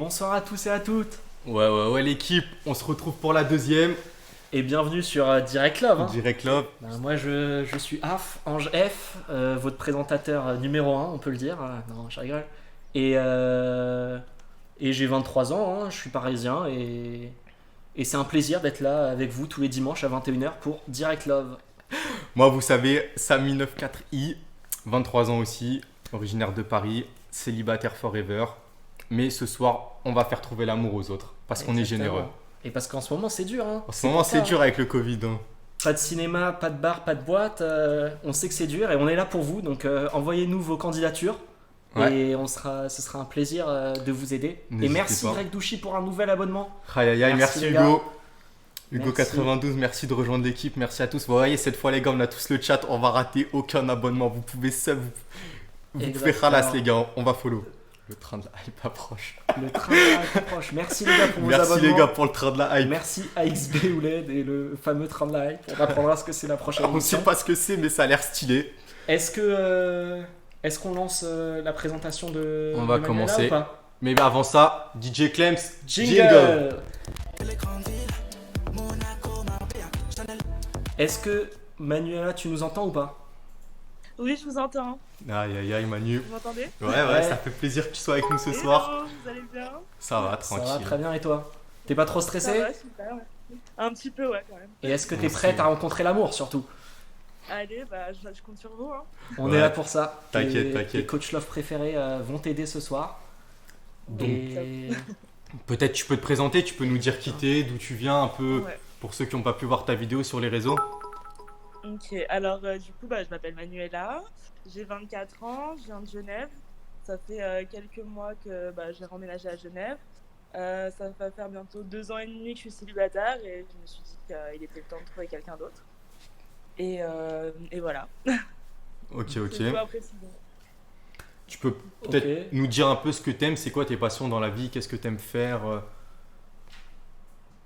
Bonsoir à tous et à toutes Ouais, l'équipe, on se retrouve pour la deuxième. et bienvenue sur Direct Love. Direct Love. Moi je suis Ange F, votre présentateur numéro 1, on peut le dire. Non, je rigole. Et, euh, et j'ai 23 ans, je suis parisien et c'est un plaisir d'être là avec vous tous les dimanches à 21h pour Direct Love. Moi, vous savez, Samy94i, 23 ans aussi, originaire de Paris, célibataire forever. Mais ce soir, on va faire trouver l'amour aux autres parce qu'on est Exactement. généreux. Et parce qu'en ce moment c'est dur. En ce moment, c'est dur avec le Covid. Pas de cinéma, pas de bar, pas de boîte. On sait que c'est dur et on est là pour vous. Donc envoyez-nous vos candidatures. Ouais. Et ce sera un plaisir de vous aider. Et N'hésitez merci pas. Greg Douchy pour un nouvel abonnement. Aïe, Merci, merci les gars. Hugo. Merci. Hugo92, merci de rejoindre l'équipe. Merci à tous. Vous voyez, cette fois, les gars, on a tous le chat. On va rater aucun abonnement. Vous pouvez sub. Vous pouvez Exactement. ralasse, les gars. On va follow. Le train de la hype approche. Le train de la hype approche. Merci les gars pour vos Merci abonnements. les gars pour le train de la hype. Merci AXB OLED et le fameux train de la hype. On apprendra ce que c'est la prochaine On sait émission. pas ce que c'est, mais ça a l'air stylé. Est-ce qu'on lance la présentation de On va de Manuela commencer. ou pas Mais avant ça, DJ Clems, Jingle. Est-ce que Manuela, tu nous entends ou pas? Oui, je vous entends. Aïe, Manu. Vous m'entendez? Ouais, ça fait plaisir que tu sois avec nous ce soir. Hello, vous allez bien? Ça va, Ça va tranquille. très bien et toi? T'es pas trop Ça stressé? va, super. Ouais. Un petit peu, ouais, quand même. Et est-ce que t'es Merci. prête à rencontrer l'amour surtout? Allez, bah, je compte sur vous. Hein. On Ouais. est là pour ça. T'inquiète. Tes coach love préférés vont t'aider ce soir. Donc, Et peut-être tu peux te présenter, tu peux nous dire qui t'es, d'où tu viens un peu, Ouais. pour ceux qui n'ont pas pu voir ta vidéo sur les réseaux. Ok, alors du coup, bah, je m'appelle Manuela. J'ai 24 ans, je viens de Genève. Ça fait quelques mois que j'ai emménagé à Genève. Ça va faire bientôt 2 ans et demi que je suis célibataire et je me suis dit qu'il était le temps de trouver quelqu'un d'autre. Et voilà. Ok. C'est tout à préciser. Tu peux peut-être Ok. nous dire un peu ce que t'aimes, c'est quoi tes passions dans la vie, qu'est-ce que t'aimes faire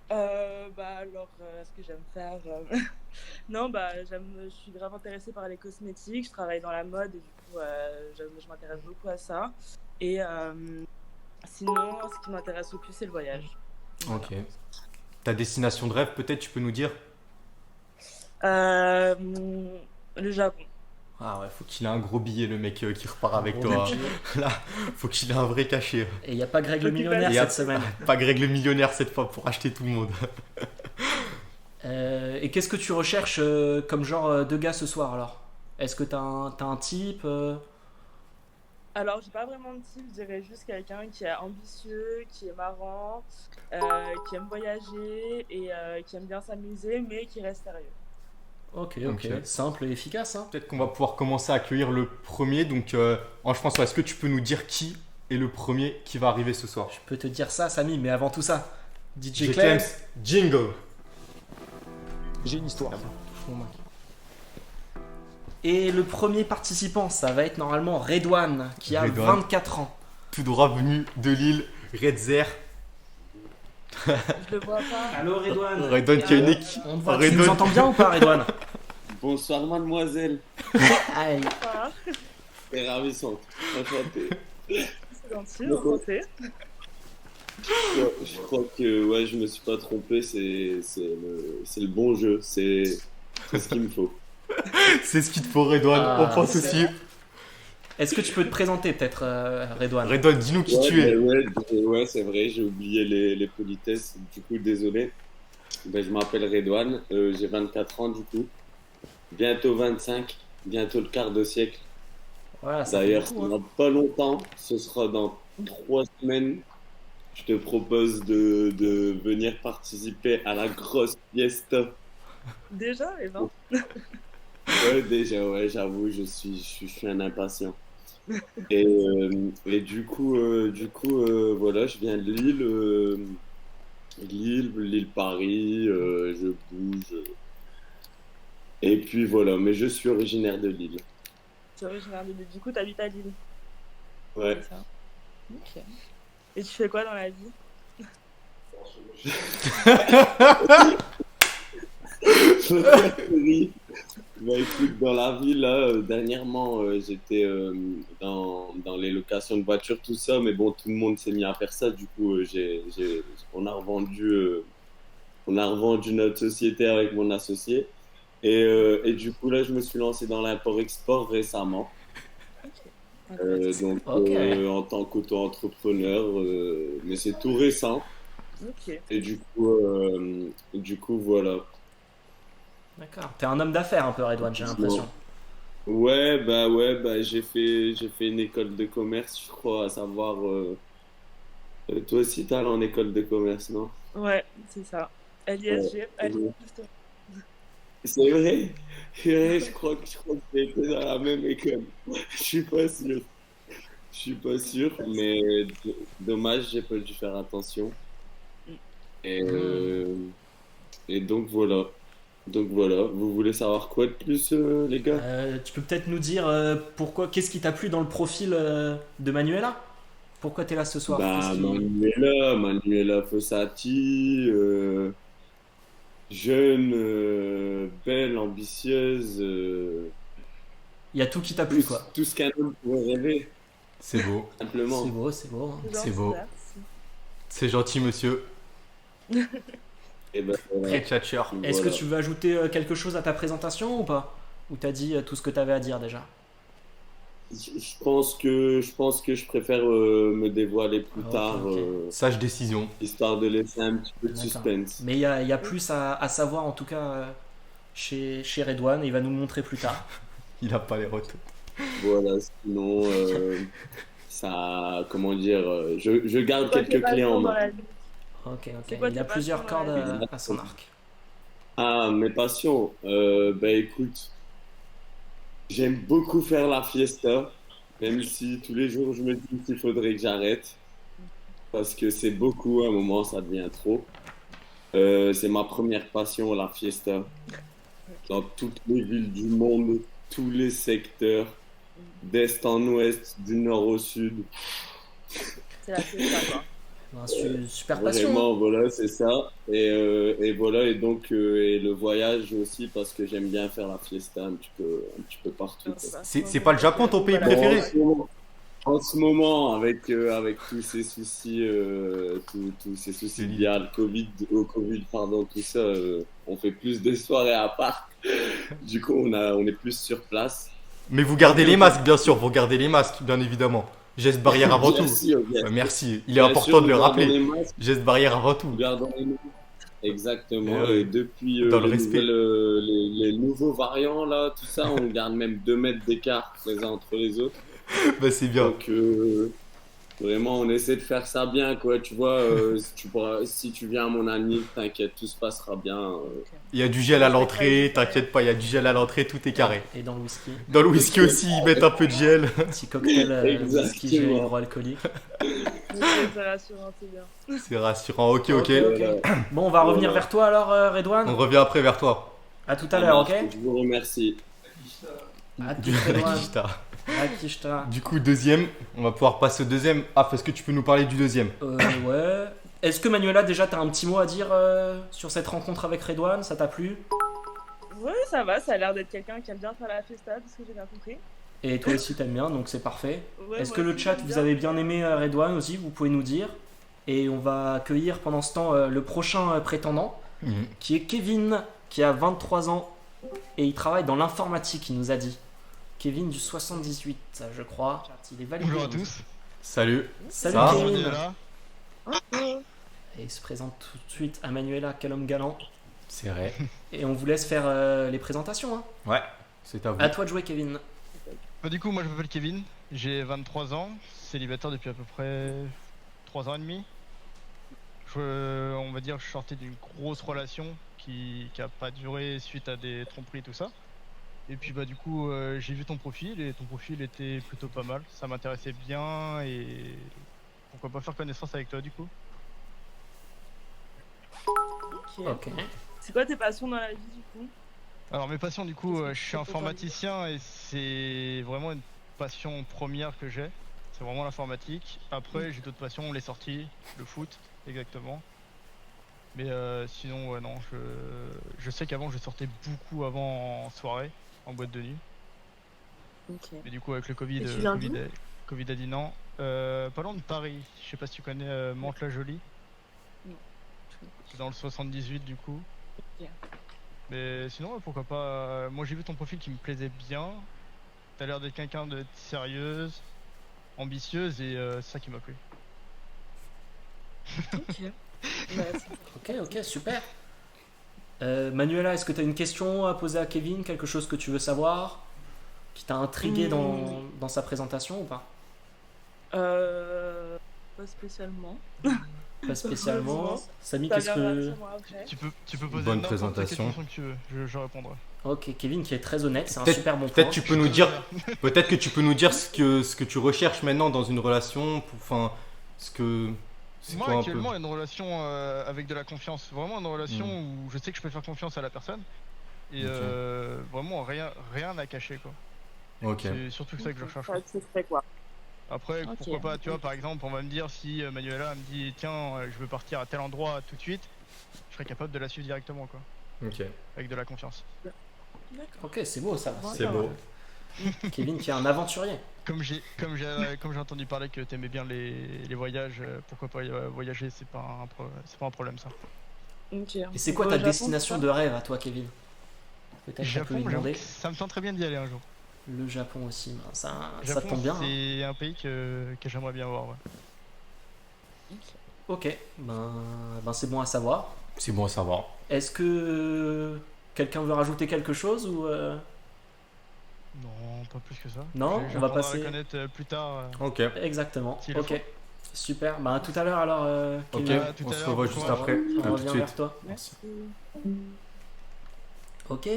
Ce que j'aime faire. Non, je suis grave intéressée par les cosmétiques. Je travaille dans la mode et du coup, je m'intéresse beaucoup à ça. Et sinon, ce qui m'intéresse le plus, c'est le voyage. Voilà. Ok. Ta destination de rêve, peut-être tu peux nous dire. Le Japon. Ah ouais, faut qu'il ait un gros billet le mec qui repart avec Gros toi. budget. Là, faut qu'il ait un vrai cachet. Et il n'y a pas Greg le millionnaire Et cette semaine. Pas Greg le millionnaire cette fois pour acheter tout le monde. Et qu'est-ce que tu recherches comme genre de gars ce soir alors? Est-ce que t'as un type Alors, j'ai pas vraiment de type, je dirais juste quelqu'un qui est ambitieux, qui est marrant, qui aime voyager et qui aime bien s'amuser, mais qui reste sérieux. Ok, Ok. simple et efficace. Hein. Peut-être qu'on va pouvoir commencer à accueillir le premier. Donc, Ange-François, est-ce que tu peux nous dire qui est le premier qui va arriver ce soir? Je peux te dire ça, Samy, mais avant tout ça, DJ DJ Clem. Clems, jingle. J'ai une histoire. Et le premier participant, ça va être normalement Redouane, qui a Redouane. 24 ans. Tout droit venu de Lille, Redzer. Je le vois pas. Allô Redouane. Redouane qui a une équipe. On te voit, tu Redouane. nous entends bien ou pas Redouane? Bonsoir mademoiselle, Aïe. Ah, c'est ravissante, enchantée. c'est gentil, enchanté. Je crois que ouais, je me suis pas trompé, c'est le bon jeu, c'est ce qu'il me faut. C'est ce qu'il te faut, Redouane. Ah, On pense c'est aussi. Est-ce que tu peux te présenter peut-être Redouane? Redouane, dis-nous qui tu es. Ouais, c'est vrai, j'ai oublié les politesses, du coup désolé. Je m'appelle Redouane, j'ai 24 ans du coup, bientôt 25, bientôt le quart de siècle. Voilà, ça fait D'ailleurs, beaucoup, hein. dans pas longtemps, ce sera dans 3 semaines. Je te propose de venir participer à la grosse fiesta. Déjà, et ben. Ouais, déjà, ouais, j'avoue, je suis un impatient. Et du coup, voilà, je viens de Lille, Paris, je bouge. Et puis voilà, mais je suis originaire de Lille. Tu es originaire de Lille. Du coup, t'habites à Lille. Ouais. C'est ça. Ok. Et tu fais quoi dans la vie? Bah écoute, dans la vie, là, dernièrement, j'étais dans les locations de voitures, tout ça, mais bon, tout le monde s'est mis à faire ça, du coup, on on a revendu notre société avec mon associé, et du coup, là, je me suis lancé dans l'import-export récemment. Donc, Ok. en tant qu'auto-entrepreneur, mais c'est tout récent, Ok. et du coup, voilà. D'accord. T'es un homme d'affaires un peu, Redouane, j'ai l'impression. Ouais, bah, j'ai fait une école de commerce, je crois, à savoir, toi aussi, t'es allé en école de commerce, non? Ouais, c'est ça. Ouais. LISG. Mhm. C'est vrai? Ouais, je crois que j'ai été dans la même école. Je suis pas sûr. Je suis pas sûr, mais dommage, j'ai pas dû faire attention. Et, Hmm. et donc voilà. Donc voilà. Vous voulez savoir quoi de plus, les gars? Tu peux peut-être nous dire pourquoi, qu'est-ce qui t'a plu dans le profil de Manuela? Pourquoi t'es là ce soir? Bah, Manuela Fossati, jeune, belle, ambitieuse, Il y a tout qui t'a plu, quoi. tout ce qu'un homme pourrait rêver, C'est beau. C'est simplement. beau, c'est beau, hein. C'est Gentil, beau. merci. C'est gentil, monsieur. Et ben voilà. Très tchatcheur. Est-ce que Voilà. tu veux ajouter quelque chose à ta présentation ou pas? Ou t'as dit tout ce que t'avais à dire déjà? Je pense que je préfère me dévoiler plus Ah, ok, tard, ok. Sage décision. histoire de laisser un petit peu de D'accord. suspense. Mais il y a plus à savoir en tout cas chez Redouane, il va nous le montrer plus tard. Il a pas les retours. Voilà, sinon, ça, comment dire, je garde C'est quoi tes quelques clés en passions dans main. la vie? Ok, C'est ok. quoi Il a tes plusieurs passions dans cordes la vie? à son arc. Ah, mes passions. Bah écoute, j'aime beaucoup faire la fiesta, même si tous les jours je me dis qu'il faudrait que j'arrête, parce que c'est beaucoup, à un moment ça devient trop. C'est ma première passion, la fiesta. Dans toutes les villes du monde, tous les secteurs, d'est en ouest, du nord au sud. C'est la fiesta, quoi. Super passion, hein. Vraiment, voilà, c'est ça. Et voilà, et donc, et le voyage aussi, parce que j'aime bien faire la fiesta un petit peu partout, Non, quoi. pas C'est pas le Japon ton pays Voilà. préféré? En ce moment, avec tous ces soucis, tous ces soucis liés à au Covid, pardon, tout ça, on fait plus de soirées à part. Du coup, on est plus sur place. Mais vous gardez les masques, bien sûr. Vous gardez les masques, bien évidemment. Geste barrière avant Bien tout. sûr, bien sûr. Merci. Il est Bien important sûr, de le nous gardons rappeler. les masques, Geste barrière avant tout. nous gardons les masques. Exactement. Eh ouais. Et depuis Dans le respect. les nouveaux variants, là, tout ça, on garde même 2 mètres d'écart les uns entre les autres. Bah, c'est bien. Donc, vraiment, on essaie de faire ça bien, quoi. Tu vois, si tu viens à mon anniv, t'inquiète, tout se passera bien. Il y a du gel à l'entrée, t'inquiète pas, il y a du gel à l'entrée, tout est carré. Et dans le whisky, Dans le whisky aussi, ils mettent un peu de gel. petit cocktail whisky gel Exactement. hydroalcoolique. C'est rassurant, c'est bien. C'est rassurant, ok, ok. Voilà. Bon, on va revenir Voilà. vers toi alors, Redouane. On revient après vers toi. À tout à Ça l'heure, marche, ok? Je vous remercie. À tout, Du, Redouane. Akishita. Akishta. Du coup, deuxième, on va pouvoir passer au deuxième. Ah, est-ce que tu peux nous parler du deuxième? Ouais. Est-ce que Manuela, déjà, t'as un petit mot à dire sur cette rencontre avec Redouane? Ça t'a plu? Ouais, ça va, ça a l'air d'être quelqu'un qui aime bien faire la fiesta, parce que j'ai bien compris. Et toi aussi, t'aimes bien, donc c'est parfait. Ouais, Est-ce moi que le aussi, chat, j'aime vous avez bien aimé Redouane aussi? Vous pouvez nous dire. Et on va accueillir pendant ce temps le prochain prétendant, qui est Kevin, qui a 23 ans et il travaille dans l'informatique, il nous a dit. Kevin du 78, je crois. Il est validé. Bonjour à tous. Salut. Salut Ça va Kevin. Manuela. Et il se présente tout de suite à Manuela, quel homme galant. C'est vrai. Et on vous laisse faire les présentations. Hein. Ouais, c'est à vous. À toi de jouer, Kevin. Bah, du coup, moi je m'appelle Kevin, j'ai 23 ans, célibataire depuis à peu près 3 ans et demi. On va dire que je sortais d'une grosse relation qui a pas duré suite à des tromperies et tout ça. Et puis bah du coup j'ai vu ton profil et ton profil était plutôt pas mal, ça m'intéressait bien et pourquoi pas faire connaissance avec toi du coup. Ok. Ok. C'est quoi tes passions dans la vie, du coup? Alors mes passions du coup, Qu'est-ce que je tu suis fais pour informaticien et c'est vraiment une passion première que j'ai. C'est vraiment l'informatique. Après j'ai d'autres passions, les sorties, le foot, exactement. Mais sinon ouais non, je sais qu'avant je sortais beaucoup avant en soirée. en boîte de nuit. Ok. Mais du coup, avec le Covid, Et tu viens d'où Covid a dit non. Pas loin de Paris. Je sais pas si tu connais Mantes-la-Jolie. Non. C'est dans le 78 du coup. Ok. Mais sinon, pourquoi pas. Moi, j'ai vu ton profil qui me plaisait bien. T'as l'air d'être quelqu'un de sérieuse, ambitieuse et c'est ça qui m'a plu. Ok. Ok, super. Manuela, est-ce que tu as une question à poser à Kevin? Quelque chose que tu veux savoir? Qui t'a intrigué dans sa présentation ou pas? Pas spécialement. Pas spécialement. Vraiment. Samy, Ça qu'est-ce viendra que... sûrement après. Tu peux poser Bonne n'importe quelle présentation. question que tu veux, je répondrai. Ok, Kevin qui est très honnête, c'est un Peut-être- super bon point. Peut-être tu peux nous dire, peut-être que tu peux nous dire ce que tu recherches maintenant dans une relation, enfin, c'est Moi quoi un actuellement, peu une relation avec de la confiance. Vraiment une relation où je sais que je peux faire confiance à la personne. Et Ok. vraiment rien à cacher quoi. Ok. C'est surtout ça que je recherche. Ça, c'est fait quoi. Après, Ok. pourquoi pas, tu vois, par exemple, on va me dire si Manuela me dit tiens, je veux partir à tel endroit tout de suite, je serais capable de la suivre directement quoi, Ok. avec de la confiance. D'accord. Ok, c'est beau ça. C'est beau. Kevin qui est un aventurier. Comme j'ai entendu parler que t'aimais bien les voyages, pourquoi pas voyager, c'est pas un problème ça. Ok. Et c'est quoi Au ta Japon, destination c'est de rêve à toi, Kevin? Peut-être qu'on peut Japon, lui j'avoue demander. que ça me tente très bien d'y aller un jour. Le Japon aussi, ben, ça Japon, tombe bien. Hein. c'est un pays que j'aimerais bien voir. Ouais. Ok, ben c'est bon à savoir. C'est bon à savoir. Est-ce que quelqu'un veut rajouter quelque chose ou Non, pas plus que ça. Non, on va J'apprendrai passer- à la connaître plus tard. Ok. Exactement. S'il le Ok, faut. super. Ben à tout à l'heure alors. Ok. Kevin. À tout On à se l'heure, revoit bon juste courage. après. On À tout de revient suite. vers toi. Merci. Ok.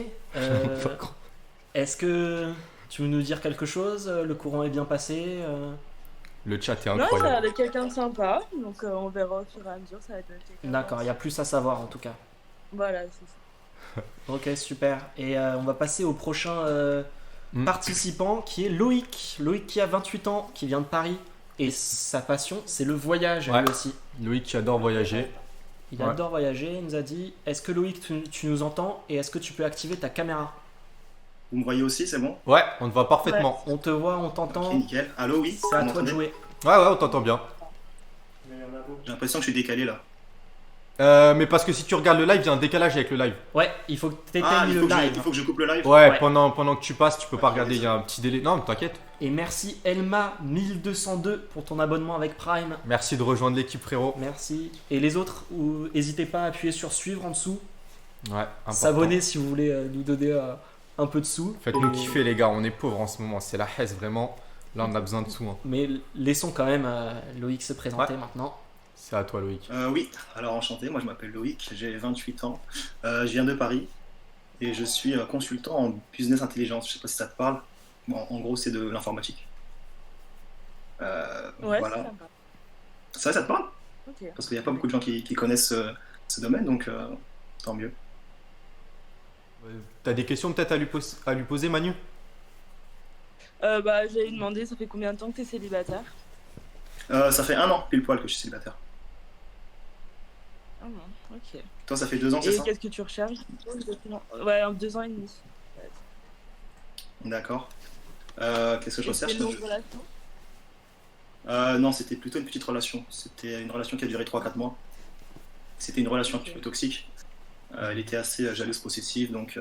Est-ce que tu veux nous dire quelque chose? Le courant est bien passé? Le chat est Non, ça a incroyable. l'air d'être quelqu'un de sympa, donc on verra au fur et à mesure, ça va être quelqu'un. D'accord, il y a plus à savoir en tout cas. Voilà, c'est ça. Ok, super. Et on va passer au prochain participant qui est Loïc. Loïc qui a 28 ans, qui vient de Paris. Et sa passion, c'est le voyage Ouais. lui aussi. Loïc qui adore voyager. Il Ouais. adore voyager, il nous a dit est-ce que Loïc, tu nous entends et est-ce que tu peux activer ta caméra? Vous me voyez aussi, c'est bon? Ouais, on te voit parfaitement. On te voit, on t'entend. Ok, nickel. Allô, oui? C'est à vous toi de m'entendez? jouer. Ouais, on t'entend bien. J'ai l'impression que je suis décalé là. Mais parce que si tu regardes le live, il y a un décalage avec le live. Ouais, il faut que tu Ah, éteignes il le faut, live. il faut que je coupe le live? Ouais, Ouais. Pendant que tu passes, tu peux pas Ok, regarder, il y a un petit délai. Non, mais t'inquiète. Et merci Elma 1202 pour ton abonnement avec Prime. Merci de rejoindre l'équipe, frérot. Merci. Et les autres, n'hésitez pas à appuyer sur suivre en dessous. Ouais, important. S'abonner si vous voulez nous donner un peu de sous. Faites-nous Et- kiffer, les gars. On est pauvres en ce moment. C'est la haisse, vraiment. Là, on a besoin de sous. Hein. Mais laissons quand même Loïc se présenter Ouais. maintenant. C'est à toi, Loïc. Oui, alors enchanté, moi je m'appelle Loïc, j'ai 28 ans, je viens de Paris et je suis consultant en business intelligence, je sais pas si ça te parle. Bon, en gros, c'est de l'informatique. Ouais, Voilà. c'est sympa. Ça te parle? Ok. Parce qu'il n'y a pas beaucoup de gens qui connaissent ce domaine, donc tant mieux. T'as des questions peut-être à lui poser, Manu? Bah, j'allais lui demander, ça fait combien de temps que t'es célibataire? Ça fait 1 an pile poil que je suis célibataire. Ah non, ok. Toi, ça fait 2 ans, c'est Et ça? qu'est-ce que tu recherches? Exactement. Ouais, en 2 ans et demi. D'accord. Qu'est-ce que je Et c'est recherche? une longue relation? Non, c'était plutôt une petite relation. C'était une relation qui a duré 3-4 mois. C'était une relation un petit peu toxique. Elle était assez jalouse possessive, donc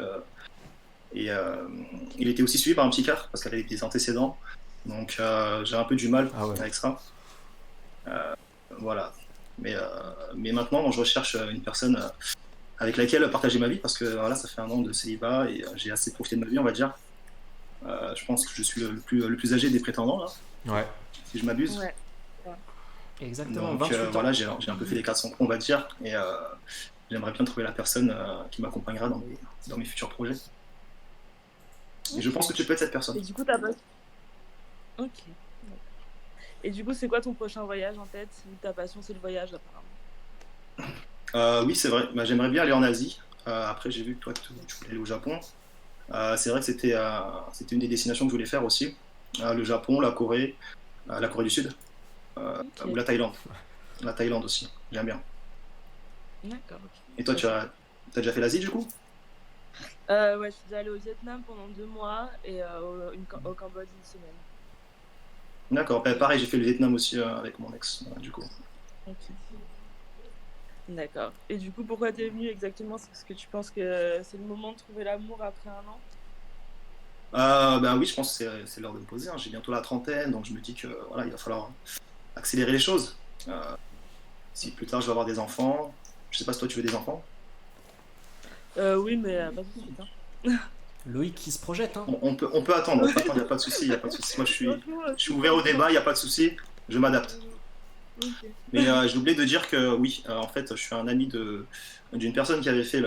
il était aussi suivi par un psychiatre parce qu'elle avait des antécédents. Donc j'ai un peu du mal Ah ouais. avec ça. Voilà. Mais maintenant, je recherche une personne avec laquelle partager ma vie parce que voilà, ça fait 1 an de célibat et j'ai assez profité de ma vie, on va dire. Je pense que je suis le plus âgé des prétendants là, Ouais. si je m'abuse. Ouais. Exactement, Donc 28 ans. voilà, j'ai un peu fait les 400 coups, on va dire, et j'aimerais bien trouver la personne qui m'accompagnera dans mes futurs projets. Et je pense que tu peux être cette Et personne. du coup, t'as pas. Ok. D'accord. Et du coup, c'est quoi ton prochain voyage en tête? Ta passion, c'est le voyage, apparemment. Oui, c'est vrai, bah, j'aimerais bien aller en Asie. Après, j'ai vu que toi, tu voulais aller au Japon. C'est vrai que c'était une des destinations que je voulais faire aussi. Le Japon, la Corée du Sud, Ok. ou la Thaïlande. La Thaïlande aussi, j'aime bien. D'accord, ok. Et toi, tu as déjà fait l'Asie du coup? Ouais, je suis déjà allée au Vietnam pendant 2 mois et au Cambodge une semaine. D'accord, bah, pareil, j'ai fait le Vietnam aussi avec mon ex, du coup. Ok. D'accord. Et du coup, pourquoi t'es venue exactement? C'est parce que tu penses que c'est le moment de trouver l'amour après 1 an? Ben oui, je pense que c'est l'heure de me poser, hein. J'ai bientôt la trentaine, donc je me dis que voilà, il va falloir accélérer les choses. Si plus tard je vais avoir des enfants, je sais pas si toi tu veux des enfants. Oui, mais pas tout de suite. Hein. Loïc qui se projette, hein. On peut attendre, il n'y a pas de souci, il a pas de souci. Moi je suis ouvert au débat, il n'y a pas de souci, je m'adapte. Ok. Mais j'ai oublié de dire que oui, en fait, je suis un ami d'une personne qui avait fait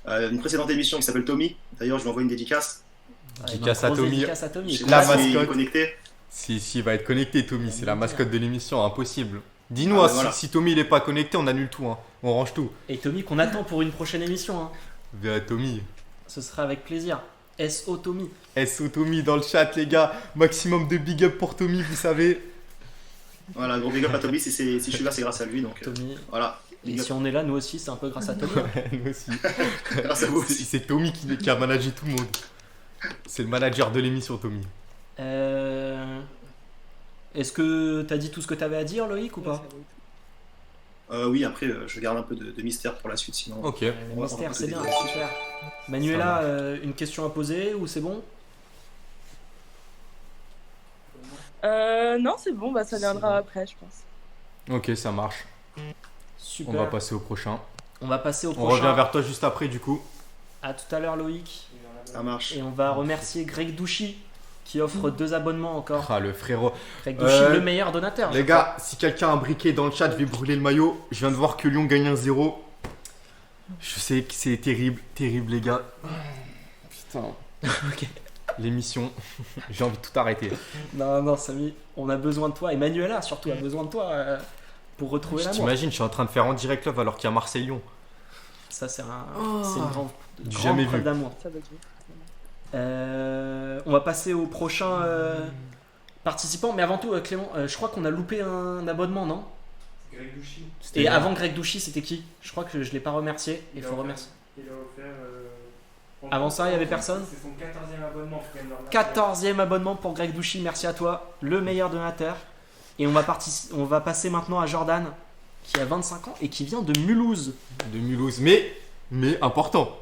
une précédente émission qui s'appelle Tommy. D'ailleurs, je lui envoie une dédicace. Dédicace à Grosse Tommy. dédicace à Tommy. Je sais La pas s'il est mascotte. connecté. Si, il va être connecté, Tommy. C'est la mascotte de l'émission, impossible. Dis-nous, Ah, hein, ben voilà. si Tommy il est pas connecté, on annule tout. Hein. On range tout. Et Tommy qu'on attend pour une prochaine émission. Hein. Tommy. Ce sera avec plaisir. SO Tommy. SO Tommy dans le chat, les gars. Maximum de big up pour Tommy, vous savez. Voilà, gros big up à Tommy. Si je suis là, c'est grâce à lui. Donc Tommy. voilà. Et Big up. si on est là, nous aussi, c'est un peu grâce à Tommy. Nous aussi. Grâce à vous aussi. C'est Tommy qui a managé tout le monde. C'est le manager de l'émission, Tommy. Est-ce que t'as dit tout ce que t'avais à dire, Loïc, ou pas? Oui, après, je garde un peu de mystère pour la suite, sinon. Ok. Le on va mystère, tout c'est bien, dévoiler. super. Manuela, une question à poser ou c'est bon? Non, c'est bon, bah ça viendra bon. après, je pense. Ok, ça marche. Super. On va passer au prochain. On va passer au On prochain. revient vers toi juste après, du coup. À tout à l'heure, Loïc. Ça marche. Et on va remercier Greg Douchy qui offre 2 abonnements encore. Ah, le frérot. Greg Douchy, le meilleur donateur. Les gars, si quelqu'un a un briquet dans le chat, je vais brûler le maillot. Je viens de voir que Lyon gagne 1-0. Je sais que c'est terrible, les gars. Putain. Ok. L'émission, j'ai envie de tout arrêter. Non, Samy, on a besoin de toi. Et Manuela, surtout, a besoin de toi pour retrouver l'amour. T'imagines, je suis en train de faire en direct love alors qu'il y a Marseille-Lyon. Ça, c'est une grande Jamais preuve vu. d'amour. Ça va être bon. On va passer au prochain participant. Mais avant tout, Clément, je crois qu'on a loupé un abonnement, non? Greg Douchy. Et avant Greg Douchy, c'était qui? Je crois que je l'ai pas remercié. Il faut remercier. Il a offert. Avant ça, il y avait personne? C'est son 14e abonnement. 14e abonnement pour Greg Douchy, merci à toi, le meilleur donateur. Et on va passer maintenant à Jordan, qui a 25 ans et qui vient de Mulhouse. De Mulhouse, mais important.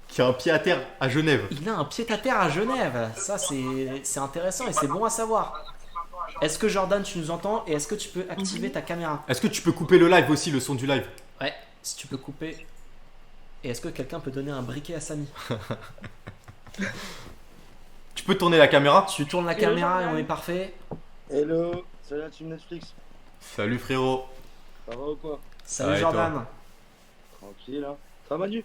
Qui a un pied à terre à Genève. Il a un pied-à-terre à Genève, ça c'est intéressant et c'est bon à savoir. Est-ce que Jordan, tu nous entends et est-ce que tu peux activer ta caméra? Est-ce que tu peux couper le live aussi, le son du live? Ouais, si tu peux couper. Et est-ce que quelqu'un peut donner un briquet à Samy? Tu peux tourner la caméra? Tu tournes la Hello, caméra et Jordan. on est parfait. Hello, salut la team Netflix. Salut frérot. Ça va ou quoi? Salut Ouais, et Jordan. Tranquille, hein. Ça va Manu?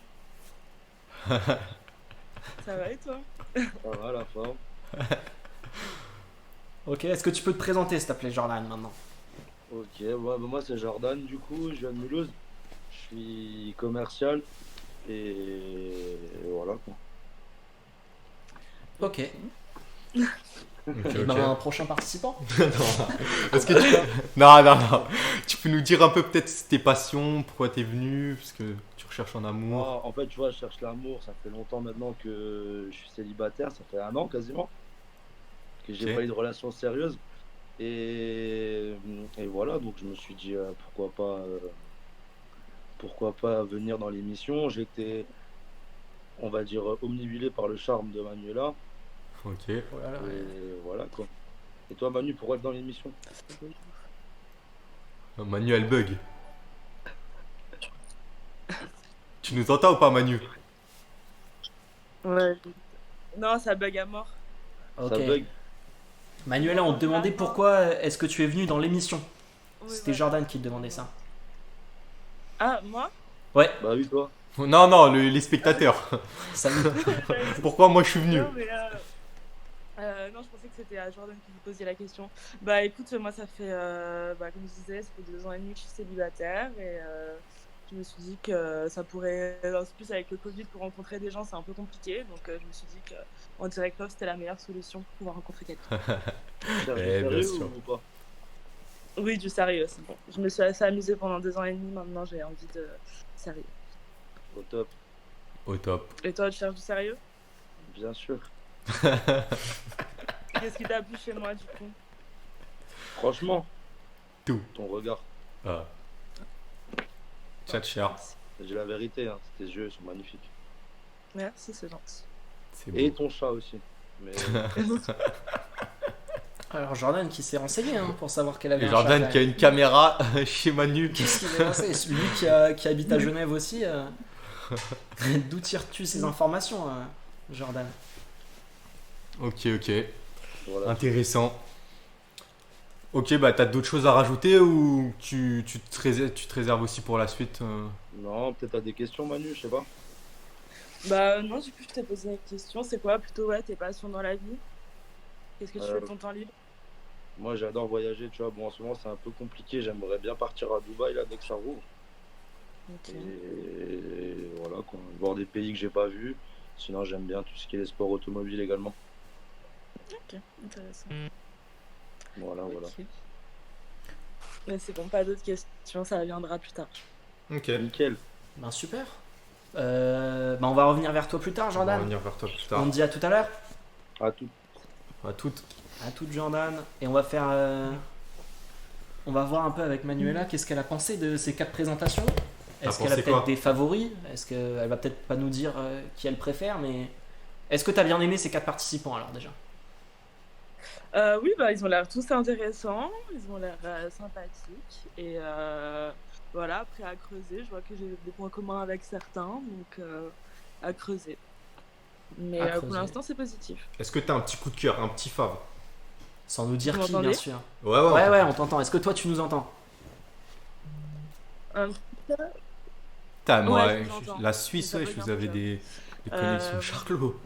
Ça va et toi? Ça va, la forme. Ok, est-ce que tu peux te présenter s'il te plaît Jordan maintenant? Ok, ouais, bah moi c'est Jordan du coup, je viens de Mulhouse. Je suis commercial et voilà quoi. Ok. Ok, Et ben, un prochain participant. Est-ce que tu... Non. Tu peux nous dire un peu peut-être tes passions, pourquoi t'es venu, parce que tu recherches un amour. Moi, en fait, tu vois, je cherche l'amour. Ça fait longtemps maintenant que je suis célibataire. Ça fait 1 an quasiment que j'ai Ok. pas eu de relation sérieuse. Et voilà, donc je me suis dit pourquoi pas venir dans l'émission. J'ai été, on va dire, omnibulé par le charme de Manuela. Ok. Voilà, ouais. Et voilà quoi. Et toi, Manu, pourquoi être dans l'émission? Manuel bug. Tu nous entends ou pas, Manu? Ouais. Non, ça bug à mort. Ok. Ça bug. Manuela, on te demandait pourquoi est-ce que tu es venu dans l'émission. Oui, C'était voilà. Jordan qui te demandait ça. Ah, moi? Ouais, Bah oui, toi. Non, les spectateurs. salut. Pourquoi moi je suis venu? Non, mais non, je pensais que c'était à Jordan qui vous posiez la question. Bah écoute, moi ça fait, comme je disais, ça fait 2 ans et demi que je suis célibataire et je me suis dit que ça pourrait, en plus avec le Covid, pour rencontrer des gens c'est un peu compliqué, donc je me suis dit qu'en direct love c'était la meilleure solution pour pouvoir rencontrer quelqu'un. Tu cherches du bien sérieux sûr. ou pas? Oui, du sérieux, c'est bon. Je me suis assez amusée pendant 2 ans et demi, maintenant j'ai envie de sérieux. Au top. Au top. Et toi, tu cherches du sérieux? Bien sûr. Qu'est-ce qui t'a plu chez moi, du coup? Franchement, Tout. ton regard. Ah. Tchatcher. J'ai dit la vérité, hein. Tes yeux sont magnifiques. Merci, c'est gentil. C'est Et beau. ton chat aussi. Mais Alors Jordan qui s'est renseigné hein, pour savoir qu'elle avait Et un Jordan chat. qui a une caméra chez Manu. Qu'est-ce qu'il est lancé? Lui qui habite à Genève aussi. D'où tires-tu ces informations, Jordan? Ok. voilà. Intéressant. Ok, bah t'as d'autres choses à rajouter ou tu te réserves aussi pour la suite Non, peut-être t'as des questions, Manu, je sais pas. Bah non, du coup, je t'ai posé la question. C'est quoi plutôt tes passions dans la vie? Qu'est-ce que tu fais de ton temps libre? Moi, j'adore voyager, tu vois. Bon, en ce moment, c'est un peu compliqué. J'aimerais bien partir à Dubaï, là, dès que ça rouvre. Ok. Et voilà, quoi. Voir des pays que j'ai pas vus. Sinon, j'aime bien tout ce qui est les sports automobiles également. Ok, intéressant. Voilà. Ok. Mais c'est bon, pas d'autres questions, ça viendra plus tard. Ok. Nickel. Ben super. On va revenir vers toi plus tard, On va Jordan. revenir vers toi plus On tard. te dit à tout à l'heure. À tout. À toutes. À toute Jordan. Et on va faire. On va voir un peu avec Manuela qu'est-ce qu'elle a pensé de ces 4 présentations. Est-ce qu'elle a pensé peut-être quoi des favoris? Est-ce qu'elle va peut-être pas nous dire qui elle préfère, mais. Est-ce que tu as bien aimé ces 4 participants alors déjà? Oui, bah ils ont l'air tous intéressants, ils ont l'air sympathiques et voilà, après à creuser, je vois que j'ai des points communs avec certains, donc à creuser. Mais À pour creuser. l'instant c'est positif. Est-ce que t'as un petit coup de cœur, un petit fave? Sans nous dire Vous qui, bien m'entendez sûr. Ouais. On t'entend. Est-ce que toi tu nous entends? Putain, moi, Ouais, je vous entends. la Suisse, Ça ouais, bug vous un avez peu. des connexions Charlot.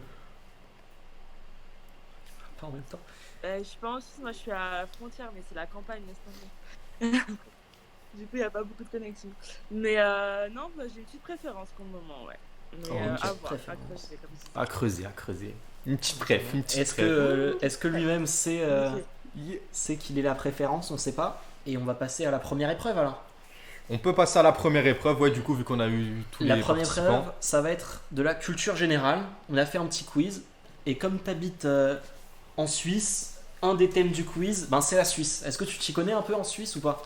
Pas en même temps. Je suis pas en Suisse, moi je suis à la frontière, mais c'est la campagne, laisse tomber. Du coup il n'y a pas beaucoup de connexion. Mais non, bah, j'ai une petite préférence pour le moment, ouais. Mais Oh, une à petite voir, à préférence. creuser comme ça. À creuser. Une petite bref, une petite Est-ce que lui-même sait, Ok. sait qu'il est la préférence? On sait pas. Et on va passer à la première épreuve alors. On peut passer à la première épreuve, ouais, du coup, vu qu'on a eu tous La les première participants. épreuve, ça va être de la culture générale. On a fait un petit quiz. Et comme tu habites en Suisse, un des thèmes du quiz, ben, c'est la Suisse. Est-ce que tu t'y connais un peu en Suisse ou pas?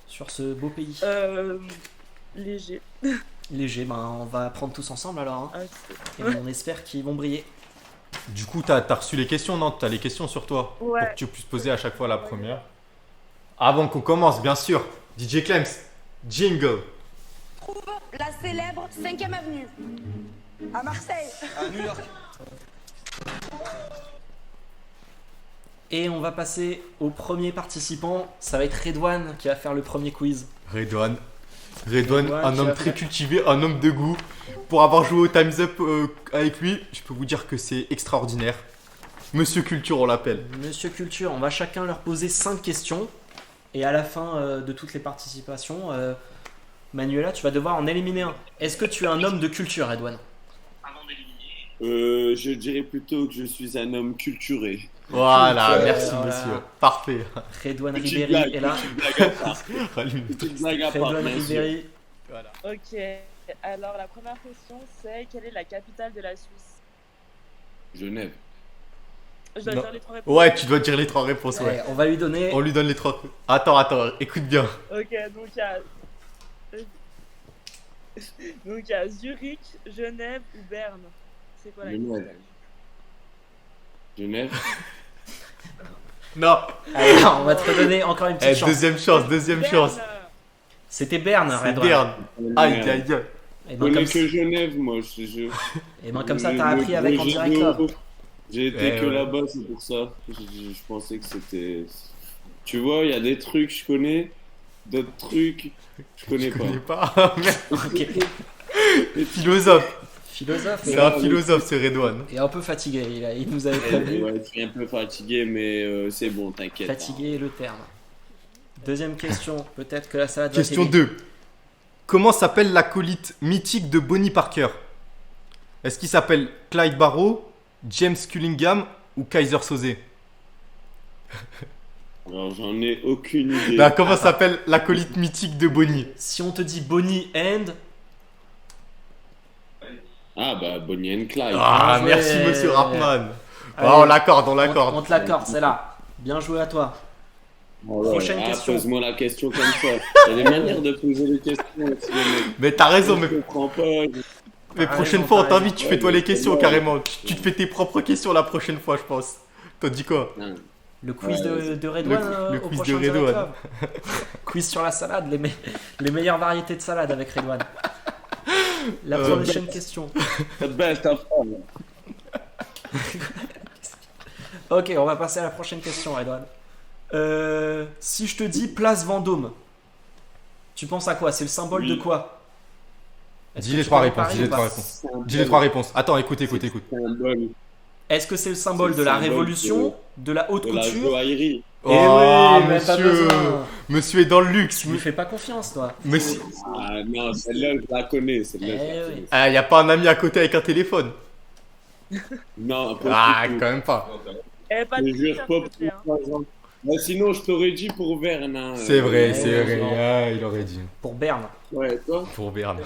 Sur ce beau pays. Léger. Léger, ben, on va apprendre tous ensemble alors. Hein. Ok. Et on espère qu'ils vont briller. Du coup, t'as reçu les questions, non? T'as les questions sur toi? Ouais. Pour que tu puisses poser à chaque fois la première. Avant qu'on commence, bien sûr, DJ Clems, jingle. Trouve la célèbre 5e avenue. À Marseille. Et on va passer au premier participant. Ça va être Redouane qui va faire le premier quiz. Redouane, Redouane, un tu homme vas très faire. cultivé, un homme de goût. Pour avoir joué au Time's Up avec lui, je peux vous dire que c'est extraordinaire. Monsieur Culture, on l'appelle. Monsieur Culture, on va chacun leur poser 5 questions. Et à la fin de toutes les participations, Manuela, tu vas devoir en éliminer un. Est-ce que tu es un homme de culture, Redouane? Je dirais plutôt que je suis un homme culturé. Voilà, Culture, merci voilà. monsieur. Parfait. Redouane Petite Ribéry blague, est là. petite blague à part. Rallume. Petite blague à part, Redouane bien sûr. Ribéry. Ok, alors la première question c'est quelle est la capitale de la Suisse? Genève. Je dois Non. dire les 3 réponses. Ouais, tu dois dire les 3 réponses, ouais. Ouais, on va lui donner. On lui donne les 3. Attends, écoute bien. Ok, donc il y a. Donc il y a Zurich, Genève ou Berne. C'est quoi la Genève. capitale? Genève. Non. Allez, on va te redonner encore une petite Eh, chance. deuxième chance. Berne. C'était Berne, C'est Redouane. Berne. Aïe, aïe, aïe. Et Je ben, connais comme, que Genève, moi. et ben, comme ça, t'as appris avec En Roger Direct de Love. Haut. J'ai été Eh que ouais. là-bas, c'est pour ça. Je pensais que c'était. Tu vois, il y a des trucs je connais, d'autres trucs je connais Je pas. connais pas. Merde. Ok. Philosophe. Philosophe. C'est un philosophe, c'est Redouane. Et un peu fatigué. Il nous avait prévenu. Ouais, je suis un peu fatigué, mais c'est bon, t'inquiète. Fatigué est le terme. Deuxième question. Peut-être que la salade va Question t'aider. 2. Comment s'appelle l'acolyte mythique de Bonnie Parker? Est-ce qu'il s'appelle Clyde Barrow, James Cullingham ou Kaiser Soze? Alors, j'en ai aucune idée. Bah, comment s'appelle l'acolyte mythique de Bonnie? Si on te dit Bonnie and. Ah bah Bonnie and Clyde. Ah, Bien joué. merci monsieur Rapman. Allez, Oh, on l'accorde, on On l'accorde. te l'accorde, c'est là. Bien joué à toi. Prochaine question. Pose-moi la question comme ça. Il y a des manières de poser les questions aussi, les mecs. Mais t'as raison, mais, Je comprends pas. mais T'as prochaine raison, fois, on t'as t'invite, raison. tu fais toi les questions Ouais, carrément. Tu te fais tes propres questions la prochaine fois, je pense. T'as dit quoi? Non. Le quiz Ouais, de Redouane le au quiz prochain de Direct Redouane. Club. Quiz sur la salade, les meilleures variétés de salade avec Redouane. La prochaine question. The best of all. Ok, on va passer à la prochaine question, Redouane. Si je te dis place Vendôme, tu penses à quoi? C'est le symbole de quoi? Est-ce Dis que les tu trois connais réponses, Paris dis les ou pas trois réponses. Dis les trois réponses. Attends, écoute. Symbole Est-ce que c'est le symbole C'est de le la symbole révolution, de la haute de la couture? joaillerie. Eh Oh, oui, même pas monsieur. besoin. Monsieur est dans le luxe. Tu lui fais pas confiance, toi. Monsieur. Ah non, celle-là, je la connais. Celle-là, je la Eh oui. connais. Ah, y a pas un ami à côté avec un téléphone? Non, pas Ah, du tout. quand même pas. Eh, pas Je de te jure tricheur, pas s'il te plaît, pour hein. 3 ans. Mais sinon, je t'aurais dit pour Verne. Hein. C'est vrai, ouais, c'est ouais, vrai. ouais. Ah, il aurait dit. Pour Berne. Ouais, toi Pour Berne.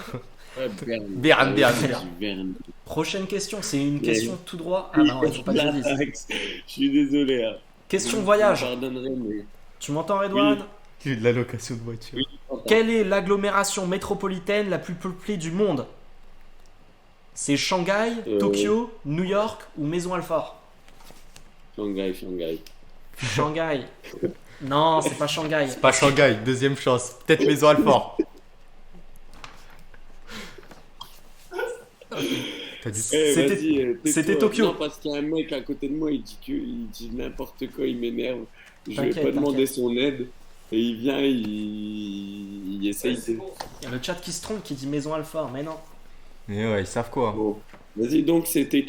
Ouais, Verne. Berne, Berne, Ouais, Berne. Verne. Prochaine question, c'est une Mais- question tout droit. Ah non, il faut pas que je le dise. Je suis désolé. Hein. Question Vous voyage. me pardonnerez, mais... Tu m'entends, Redouane? De la location de voiture. Oui. Quelle est l'agglomération métropolitaine la plus peuplée du monde? C'est Shanghai, Tokyo, New York ou Maison-Alfort? Shanghai. Shanghai. Non, c'est pas Shanghai. Pas Shanghai, deuxième chance. Peut-être Maison Alfort. T'as dit ça? Eh, C'était- vas-y, tais-toi. c'était Tokyo. Non, parce qu'il y a un mec à côté de moi, il dit n'importe quoi, il m'énerve. Je vais T'inquiète, pas demander t'inquiète. son aide. Et il vient, il essaye de... Il y a le chat qui se trompe qui dit Maison-Alfort, mais non. Mais ouais, ils savent quoi. Bon. Vas-y, donc c'était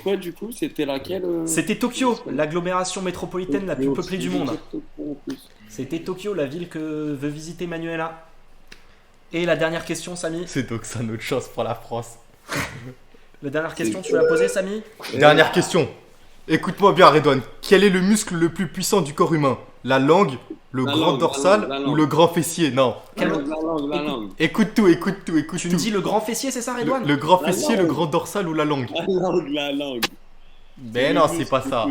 quoi du coup? C'était laquelle C'était Tokyo, l'agglomération métropolitaine la plus peuplée du monde. En plus. C'était Tokyo, la ville que veut visiter Manuela. Et la dernière question, Samy. C'est donc ça notre chance pour la France. La dernière question, tu l'as posée, Samy? Dernière question. Écoute-moi bien, Redouane. Quel est le muscle le plus puissant du corps humain? La langue, le La grand langue, dorsal la ou langue. le grand fessier? Non. Quel- La langue. Écoute tout. Tu me dis le grand fessier, c'est ça, Redouane? Le grand La fessier, langue. le grand dorsal ou la langue? La langue. Mais non, c'est pas ça.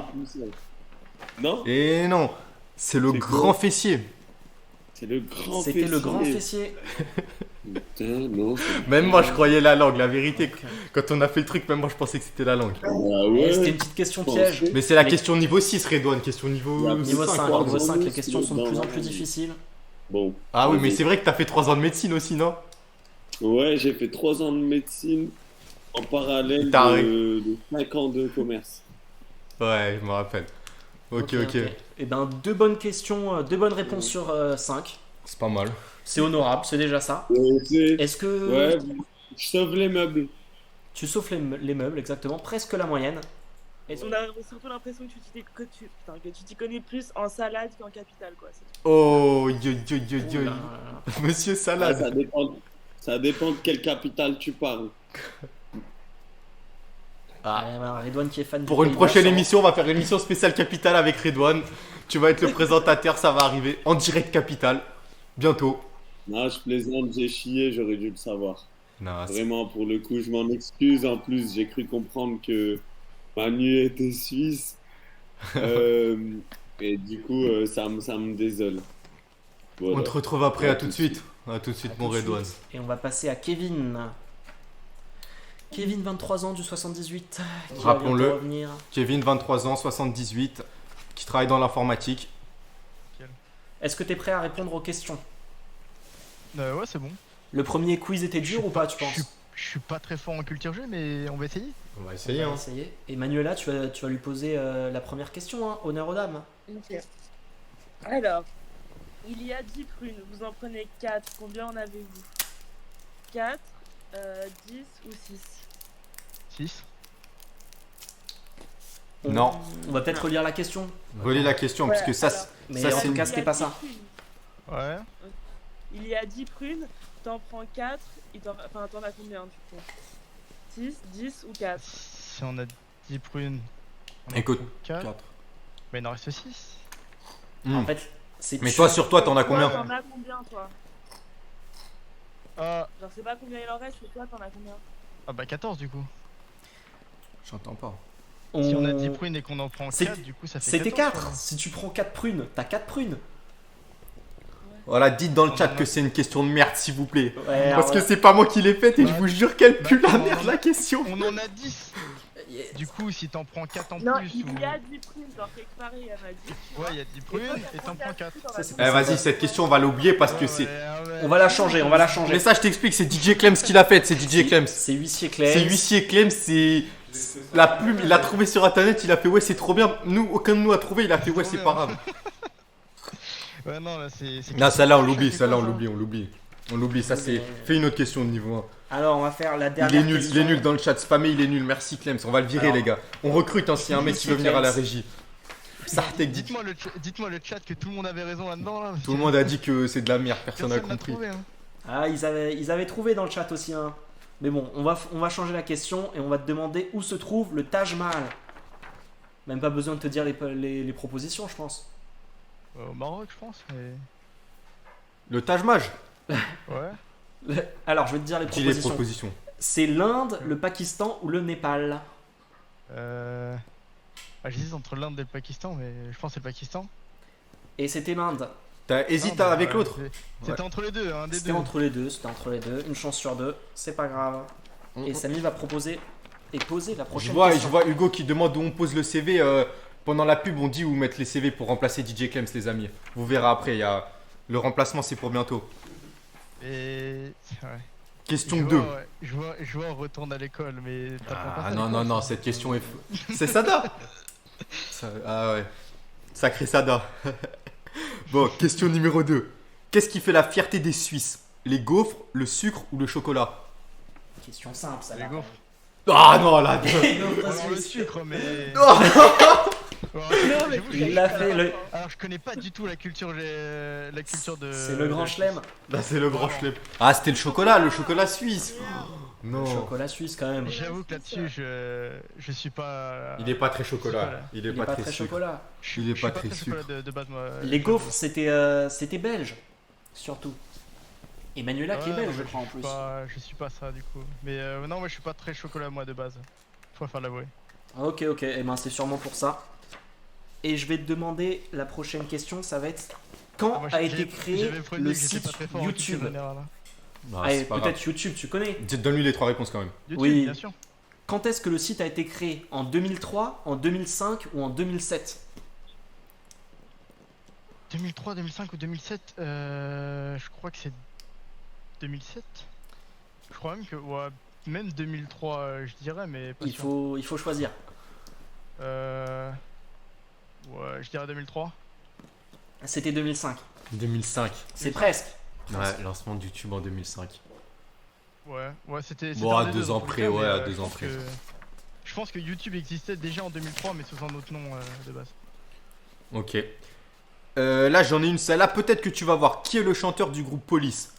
Non? Et non, c'est le C'est grand quoi fessier. C'est le grand C'était le grand fessier. Putain, non. Même moi, je croyais la langue. La vérité, quand on a fait le truc, même moi, je pensais que c'était la langue. Ah Eh, ouais. C'était une petite question piège. Mais c'est la Les- question niveau 6, Redouane. Question niveau Niveau 5, quoi. niveau 5, les questions sont de plus en plus difficiles. Bon. Ah oui, mais Vas-y. c'est vrai que t'as fait 3 ans de médecine aussi, non? Ouais, j'ai fait 3 ans de médecine en parallèle T'as de 5 ans de commerce. Ouais, je me rappelle. Ok. Et ben, deux bonnes questions, deux bonnes réponses sur 5. C'est pas mal. C'est honorable, c'est déjà ça. C'est- Est-ce que Ouais, je sauve les meubles. tu sauf les meubles, exactement, presque la moyenne? On a surtout l'impression que que tu t'y connais plus en salade qu'en capitale, quoi. c'est tout. Oh, yo. Ouh là là. Monsieur Ah, Salade. ça dépend de quelle capitale tu parles. Ouais, bah, Redouane qui est fan Pour du une Pays prochaine Basque, émission, on va faire une émission spéciale Capitale avec Redouane. Tu vas être le présentateur, ça va arriver en direct Capitale. Bientôt. Non, je plaisante, j'ai chié, j'aurais dû le savoir. Non, Vraiment, pour le coup, je m'en excuse. En plus, j'ai cru comprendre que Manu était suisse. Et du coup, ça me désole. Voilà. on te retrouve après, à tout de suite. À tout de suite, À mon tout de Redouane. suite. Et on va passer à Kevin. Kevin, 23 ans, du 78. Qui va Rappelons-le. bientôt revenir. Kevin, 23 ans, 78, qui travaille dans l'informatique. Est-ce que tu es prêt à répondre aux questions? Ouais, c'est bon. Le premier quiz était dur ou pas, tu penses? Je suis pas très fort en culture G, mais on va essayer. On va On essayer, va hein. essayer. Et Manuela, tu vas lui poser la première question, hein. Honneur aux dames. Ok. Alors, il y a 10 prunes, vous en prenez 4. Combien en avez-vous? 4, 10 ou 6? 6. Non. On va peut-être relire la question. Relis la question, parce que ça, alors. Mais ça en c'est tout cas, Il y c'était a pas 10 ça. prunes. Ouais. Il y a 10 prunes, t'en prends 4, enfin t'en as combien du coup? 6, 10 ou 4? Si on a 10 prunes. on en Écoute. prend 4. 4. Mais il en reste 6. Hmm. En fait, c'est Mais toi, sur toi, t'en as Toi, combien? T'en as combien toi? Ah, Genre, c'est pas combien il en reste, mais toi t'en as combien? Ah bah 14 du coup. J'entends pas. Si on a 10 prunes et qu'on en prend 4, du coup ça fait 14. C'était 4. Si tu prends 4 prunes, t'as 4 prunes. Voilà, dites dans le chat que c'est une question de merde, s'il vous plaît. Ouais, Parce que c'est pas moi qui l'ai faite et je vous jure qu'elle pue la merde la question. On en a 10. Du coup, si t'en prends 4 en Non, plus il ou... y a 10 primes, genre quelque part il y en a 10. Ouais, il y a 10 prunes et t'en prends 4. Eh, vas-y, cette question, on va l'oublier parce que c'est. On va la changer, on va la changer. Mais ça, je t'explique, c'est DJ Clems qui l'a faite, c'est DJ Clems. C'est huissier Clems. C'est huissier Clems, c'est. La plume, il l'a trouvé sur internet, il a fait ouais, c'est trop bien. Nous, aucun de nous a trouvé, il a fait ouais, c'est pas grave. Ouais, non, là c'est. Non, celle-là, on l'oublie, celle-là, on l'oublie. On l'oublie, ça c'est. Fais une autre question de niveau 1. Alors, on va faire la dernière question. Il est nul dans le chat, spammé, il est nul. Merci Clems, on va le virer, Alors, les gars. On recrute hein, s'il y a un mec qui veut venir à la Clems. régie. Dites-moi le chat que tout le monde avait raison là-dedans. Là, Tout le monde a dit que c'est de la merde, personne n'a compris. trouvé, hein. Ah, ils avaient trouvé dans le chat aussi. Hein. Mais bon, on va changer la question et on va te demander où se trouve le Taj Mahal. Même pas besoin de te dire les propositions, je pense. Au Maroc, je pense. Mais... Le Taj Mahal. Ouais. Alors, je vais te dire les Dis propositions. les propositions. C'est l'Inde, le Pakistan ou le Népal? J'hésite entre l'Inde et le Pakistan, mais je pense que c'est le Pakistan. Et c'était l'Inde. T'as hésité avec l'autre? C'était entre les deux, un des C'était deux. entre les deux, c'était entre les deux. Une chance sur deux, c'est pas grave. Et Samy va proposer et poser la prochaine question. Je vois Hugo qui demande où on pose le CV. Pendant la pub, on dit où mettre les CV pour remplacer DJ Clems, les amis. Vous verrez après, le remplacement, c'est pour bientôt. Et... Ouais. Question 2. Je vois, on retourne à l'école, mais t'apprends pas ça à non, l'école, ça. cette question est... C'est Sada. Ah ouais. Sacré Sada. Bon, question numéro 2. Qu'est-ce qui fait la fierté des Suisses? Les gaufres, le sucre ou le chocolat? Question simple, ça. Les gaufres. Ah non, là. Alors, le sucre, mais... Il l'a fait, Alors je connais pas du tout la culture de... C'est le grand chelem. Là c'est le grand chelem. Ah c'était le chocolat suisse. Non. Le chocolat suisse quand même. J'avoue que là-dessus je suis pas... Il est pas très chocolat. Il est pas très chocolat. Il est pas très sucre. De base, moi, les gaufres c'était belge surtout. Et Manuela qui est belge je crois en plus. Je suis pas ça du coup. Mais non moi je suis pas très chocolat moi de base. Faut faire l'avouer. Ok, et ben c'est sûrement pour ça. Et je vais te demander la prochaine question, ça va être quand a été créé le site YouTube? Peut-être YouTube, tu connais? Donne-lui les 3 réponses quand même. YouTube, oui, bien sûr. Quand est-ce que le site a été créé? En 2003, en 2005 ou en 2007? 2003, 2005 ou 2007 je crois que c'est 2007. Je crois même que... Ouais, même 2003 je dirais, mais pas sûr. Il faut choisir. Ouais, je dirais 2003. C'était 2005. 2005. C'est presque. Ouais, lancement de YouTube en 2005. Ouais, c'était... Bon, à 2 ans près, ouais, à 2 ans près. Je pense que YouTube existait déjà en 2003, mais sous un autre nom de base. Ok. Là, j'en ai une, celle-là, peut-être que tu vas voir. Qui est le chanteur du groupe Police?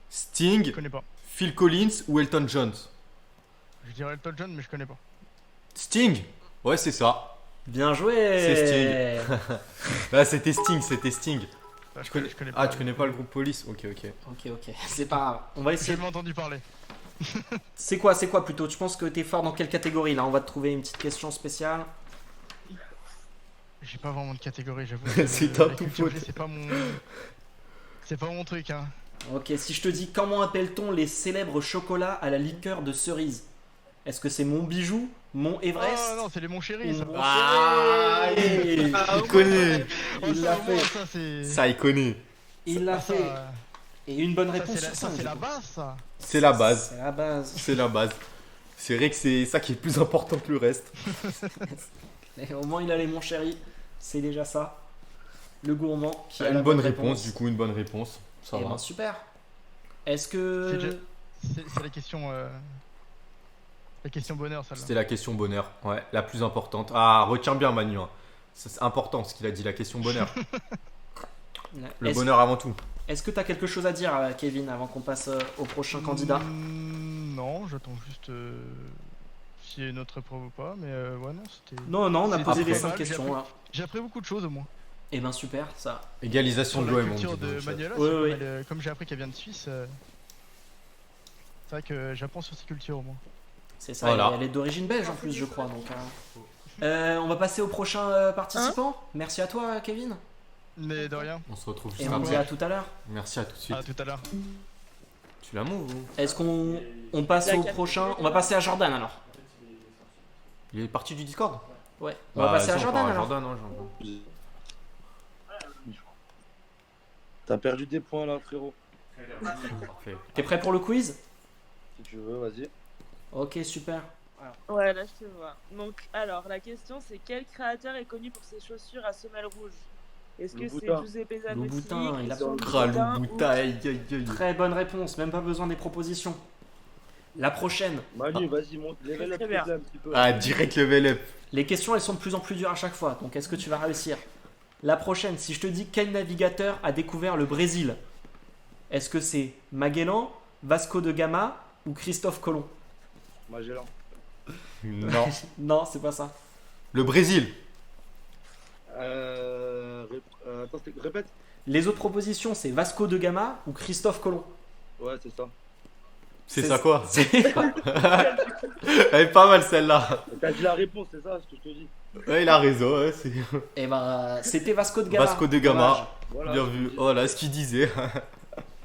Sting, je connais pas. Phil Collins ou Elton John? Je dirais Elton John, mais je connais pas. Sting? Ouais, c'est ça. Bien joué. C'est Sting. Là, c'était Sting. Je connais pas. Ah, tu connais pas le groupe Police? Ok. C'est pas grave. On va essayer. J'ai jamais entendu parler. C'est quoi plutôt? Tu penses que t'es fort dans quelle catégorie? Là, on va te trouver une petite question spéciale. J'ai pas vraiment de catégorie, j'avoue. C'est un tout faute. C'est pas mon truc, hein. Ok, si je te dis comment appelle-t-on les célèbres chocolats à la liqueur de cerise? Est-ce que c'est mon bijou, mon Everest? Oh non, c'est les Mon Chéri, ça. Il connaît. Il l'a fait. Ça, il connaît. Il l'a fait. Et une bonne réponse. Ça, c'est la base, ça. C'est la base. C'est la base. C'est vrai que c'est ça qui est plus important que le reste. Et au moins, il a les Mon Chéri. C'est déjà ça. Le gourmand qui a une bonne réponse. Du coup, une bonne réponse. Ça va. Ben, super. Est-ce que... C'est la question... La question bonheur, celle-là. C'était la question bonheur, ouais, la plus importante. Ah, retiens bien Manu, hein. C'est important ce qu'il a dit, la question bonheur. Le bonheur avant tout. Est-ce que tu as quelque chose à dire, Kevin, avant qu'on passe au prochain candidat? Non, j'attends juste s'il y a une autre épreuve ou pas, mais ouais, non, c'était... Non, on a posé les 5 questions, là. J'ai appris beaucoup de choses, au moins. Eh ben super, ça. Égalisation de l'OM, on dit. De Manuela, comme j'ai appris qu'elle vient de Suisse... vrai que j'apprends sur ces cultures au moins. C'est ça, Voilà. elle est d'origine belge en plus, je crois. Donc, on va passer au prochain participant. Merci à toi, Kevin. Mais de rien. On se retrouve Et juste on après. dit à tout à l'heure. Merci, à tout de suite. À tout à l'heure. Tu la move ou... Est-ce qu'on passe au prochain? On va passer à Jordan alors. Il est parti du Discord? Ouais. On va passer à vas-y, on Jordan part à alors. Jordan, hein, Jordan. T'as perdu des points là, frérot. Parfait. T'es prêt pour le quiz? Si tu veux, vas-y. Ok, super. Ouais, là je te vois. Donc, alors, la question c'est quel créateur est connu pour ses chaussures à semelles rouges? Est-ce que c'est Louboutin. Giuseppe Zanotti, Louboutin, il a Christian Kral Louboutin Louboutin, aïe aïe aïe. Très bonne réponse, même pas besoin des propositions. La prochaine. Manu, vas-y, monte. Level up Très bien. un petit peu. Ah, direct level up. Les questions, elles sont de plus en plus dures à chaque fois. Donc, est-ce que tu vas réussir? La prochaine, si je te dis quel navigateur a découvert le Brésil, est-ce que c'est Magellan, Vasco de Gama ou Christophe Colomb? Magellan. Non. Non, c'est pas ça. Le Brésil. Attends, répète. Les autres propositions, c'est Vasco de Gama ou Christophe Colomb. Ouais, c'est ça. C'est ça quoi? C'est- Elle est pas mal celle-là. T'as dit la réponse, c'est ça ce que je te dis. Ouais, il a raison. Ouais, c'est... Eh ben, c'était Vasco de Gama. Vasco de Gama. Dommage. Voilà. Bien vu. Oh là, ce qu'il disait.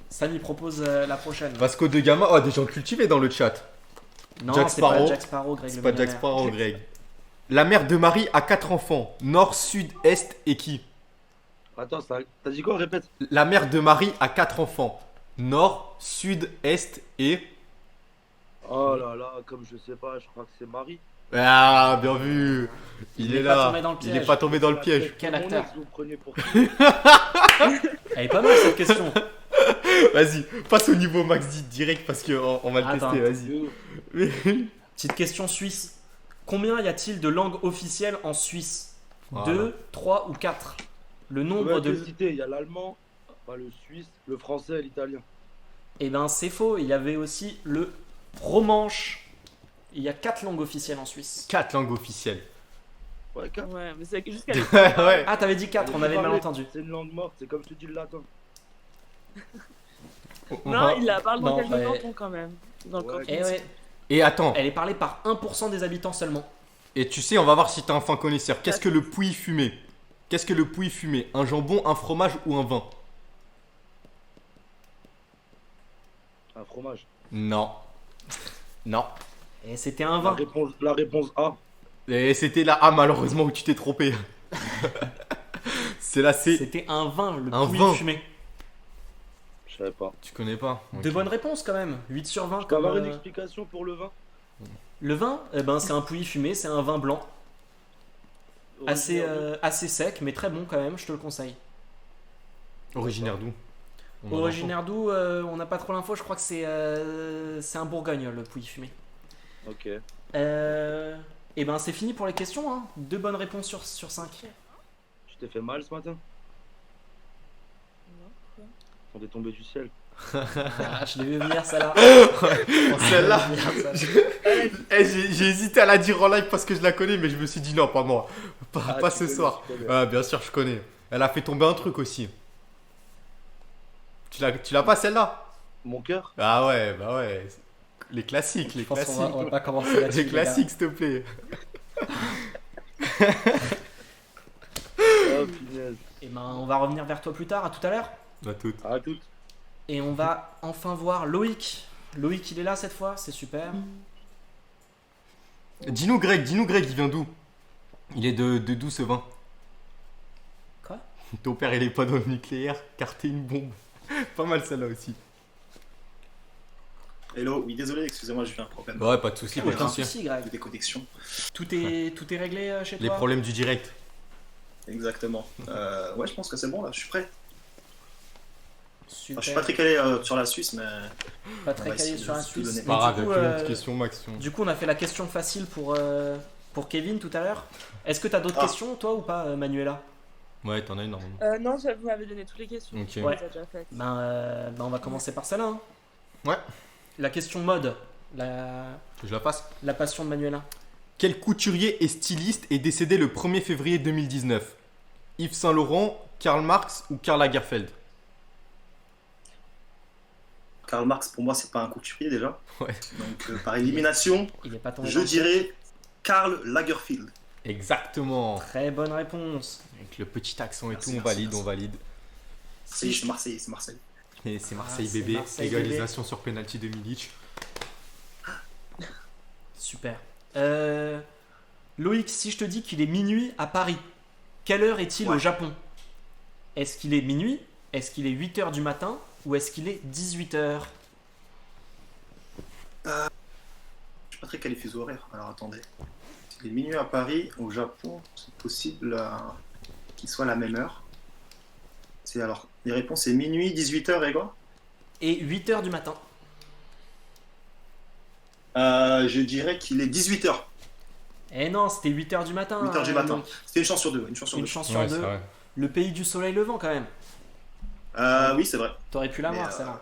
Sam, il propose la prochaine. Vasco de Gama. Oh, des gens cultivés dans le chat. Non, Jack c'est pas Sparrow. Jack Sparrow, Greg C'est le pas Jack millionnaire. Sparrow, Greg. La mère de Marie a 4 enfants. Nord, sud, est et qui? Attends, t'as dit quoi? Répète. La mère de Marie a 4 enfants. Nord, sud, est et... Oh là là, comme je sais pas, je crois que c'est Marie. Ah, bien vu. Il Il est est pas là. tombé dans le Il est piège. pas tombé dans le piège. Quel Mon acteur? ex, vous prenez pour qui? Elle est pas mal cette question. Vas-y, passe au niveau max dit direct parce qu'on on va le Attends. tester, vas-y. Petite question suisse. Combien y a-t-il de langues officielles en Suisse? Voilà. 2, 3 ou 4? Le nombre Ouais, de... quelle cité? Il y a l'allemand, pas le suisse, le français et l'italien. Eh ben c'est faux, il y avait aussi le romanche. Il y a 4 langues officielles en Suisse. 4 langues officielles. Ouais, quatre. Ouais, mais c'est juste qu'elle Ouais. Ah, t'avais dit 4, on avait mal entendu. C'est une langue morte, c'est comme je te dis le latin. Non, il la parle dans Non, quelques ouais. cantons quand même. Dans le Ouais. canton. Eh ouais, Et attends, elle est parlée par 1% des habitants seulement. et tu sais, on va voir si t'es un fin connaisseur. Qu'est-ce que le pouilly fumé? Qu'est-ce que le pouilly fumé? Un jambon, un fromage ou un vin? Un fromage. Non. Non. Et c'était un La vin. réponse A. Et c'était la A malheureusement où tu t'es trompé. C'est la C. C'était un vin, le Un pouilly vin. fumé. Je savais pas. Tu connais pas? De Ok. bonnes réponses quand même. 8 sur 20. Je peux Comme, avoir une explication pour le vin? Le vin, eh ben, c'est un pouilly fumé, c'est un vin blanc. Assez sec, mais très bon quand même, je te le conseille. Originaire d'où? On en Originaire d'où on n'a pas trop l'info, je crois que c'est un Bourgogne le pouilly fumé. Ok. Et ben c'est fini pour les questions, hein. 2 bonnes réponses sur 5. Tu t'es fait mal ce matin? On est tombé du ciel. Ah, je l'ai vu venir celle-là. Celle-là. Eh, j'ai hésité à la dire en live parce que je la connais, mais je me suis dit non, pas moi. Pas, Ah, pas tu ce connais, soir. tu connais. Ah, bien sûr, je connais. Elle a fait tomber un truc aussi. Tu l'as pas celle-là? Mon cœur? Ah ouais, bah ouais. Les classiques, les Je pense qu'on classiques. on va pas commencer là-dessus. Les les gars. classiques, s'il te plaît. Oh punaise. Et ben on va revenir vers toi plus tard, à tout à l'heure. À toutes. À toutes. Et on va enfin voir Loïc. Loïc, il est là cette fois, c'est super. Dis-nous, Greg, il vient d'où? Il est de d'où ce vin? Quoi? Ton père, il est pas dans le nucléaire, car t'es une bombe. Pas mal celle-là aussi. Hello, oui, désolé, excusez-moi, j'ai eu un problème Ouais, pas de soucis, pas de Aucun soucis. souci, Greg. de déconnexion. Tout est réglé chez toi? Les problèmes du direct. Exactement. Ouais, je pense que c'est bon là, je suis prêt. Super. Enfin, je suis pas très calé sur la Suisse, mais Pas très on va calé essayer sur la de tout Suisse. donner. Mais Pas grave, du il y coup, a plus une petite question max. du coup, on a fait la question facile pour Kevin tout à l'heure. Est-ce que tu as d'autres Ah. questions, toi, ou pas, Manuela? Ouais, t'en as une normalement. Non, vous m'avez donné toutes les questions. Ok. On Ouais. les a déjà faites. Ben, on va commencer par celle-là. hein. Ouais. La question mode. La Je la passe. passion de Manuela. Quel couturier et styliste est décédé le 1er février 2019? Yves Saint Laurent, Karl Marx ou Karl Lagerfeld? Karl Marx, pour moi, c'est pas un couturier déjà. Ouais. Donc, par élimination, Il est pas tombé je dans le piège. dirais Karl Lagerfeld. Exactement. Très bonne réponse. Avec le petit accent et Merci, tout, on merci, valide, merci. on valide. C'est Marseille, c'est Marseille. Et c'est Marseille c'est bébé. Marseille, Égalisation sur penalty de Milic. Super. Loïc, si je te dis qu'il est minuit à Paris, quelle heure est-il Ouais. au Japon? Est-ce qu'il est minuit? Est-ce qu'il est 8h du matin? Ou est-ce qu'il est 18h? Je suis pas très calé fuseau horaire. Alors attendez. S'il est minuit à Paris, au Japon, c'est possible qu'il soit à la même heure. C'est alors, les réponses c'est minuit, 18h et quoi? Et 8h du matin. Je dirais qu'il est 18h. Eh non, c'était 8h du matin. 8h du matin. Loïc. C'était une chance sur deux. Une chance sur Une deux. chance sur deux. Le pays du soleil levant quand même. Oui, c'est vrai. T'aurais pu Mais, l'avoir, celle-là.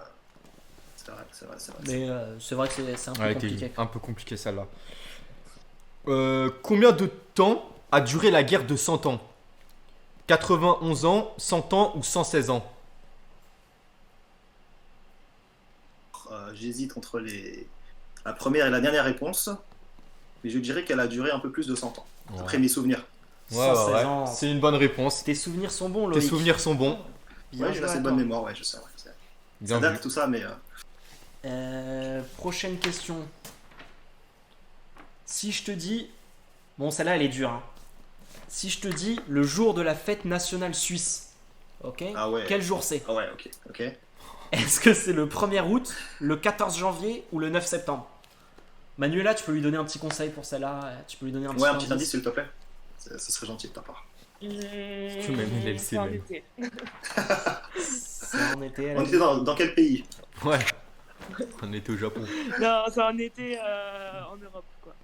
C'est vrai, c'est vrai, c'est vrai. Mais c'est vrai que c'est un peu Ouais, compliqué. était un peu compliqué celle-là. Combien de temps a duré la guerre de 100 ans? 91 ans, 100 ans ou 116 ans? J'hésite entre la première et la dernière réponse. Mais je dirais qu'elle a duré un peu plus de 100 ans. Après mes souvenirs. Ouais, 116 ans. C'est une bonne réponse. Tes souvenirs sont bons, Tes Loïc. souvenirs sont bons. Bien Ouais, j'ai joué à assez toi. bonne mémoire, ouais, je sais. Ça Bien date vu. tout ça, mais Prochaine question. Si je te dis... Bon, celle-là, elle est dure. Hein. Si je te dis le jour de la fête nationale suisse, ok? Ah ouais. Quel jour c'est? Ah ouais, ok. Est-ce que c'est le 1er août, le 14 janvier ou le 9 septembre? Manuela, tu peux lui donner un petit conseil pour celle-là. Tu peux lui donner un petit Ouais, un petit indice, s'il te plaît. Ça serait gentil de ta part. même, il a le C'est en même. été. C'est en été. elle a On dit. était dans quel pays? Ouais. On était au Japon. Non, c'est en été en Europe, quoi.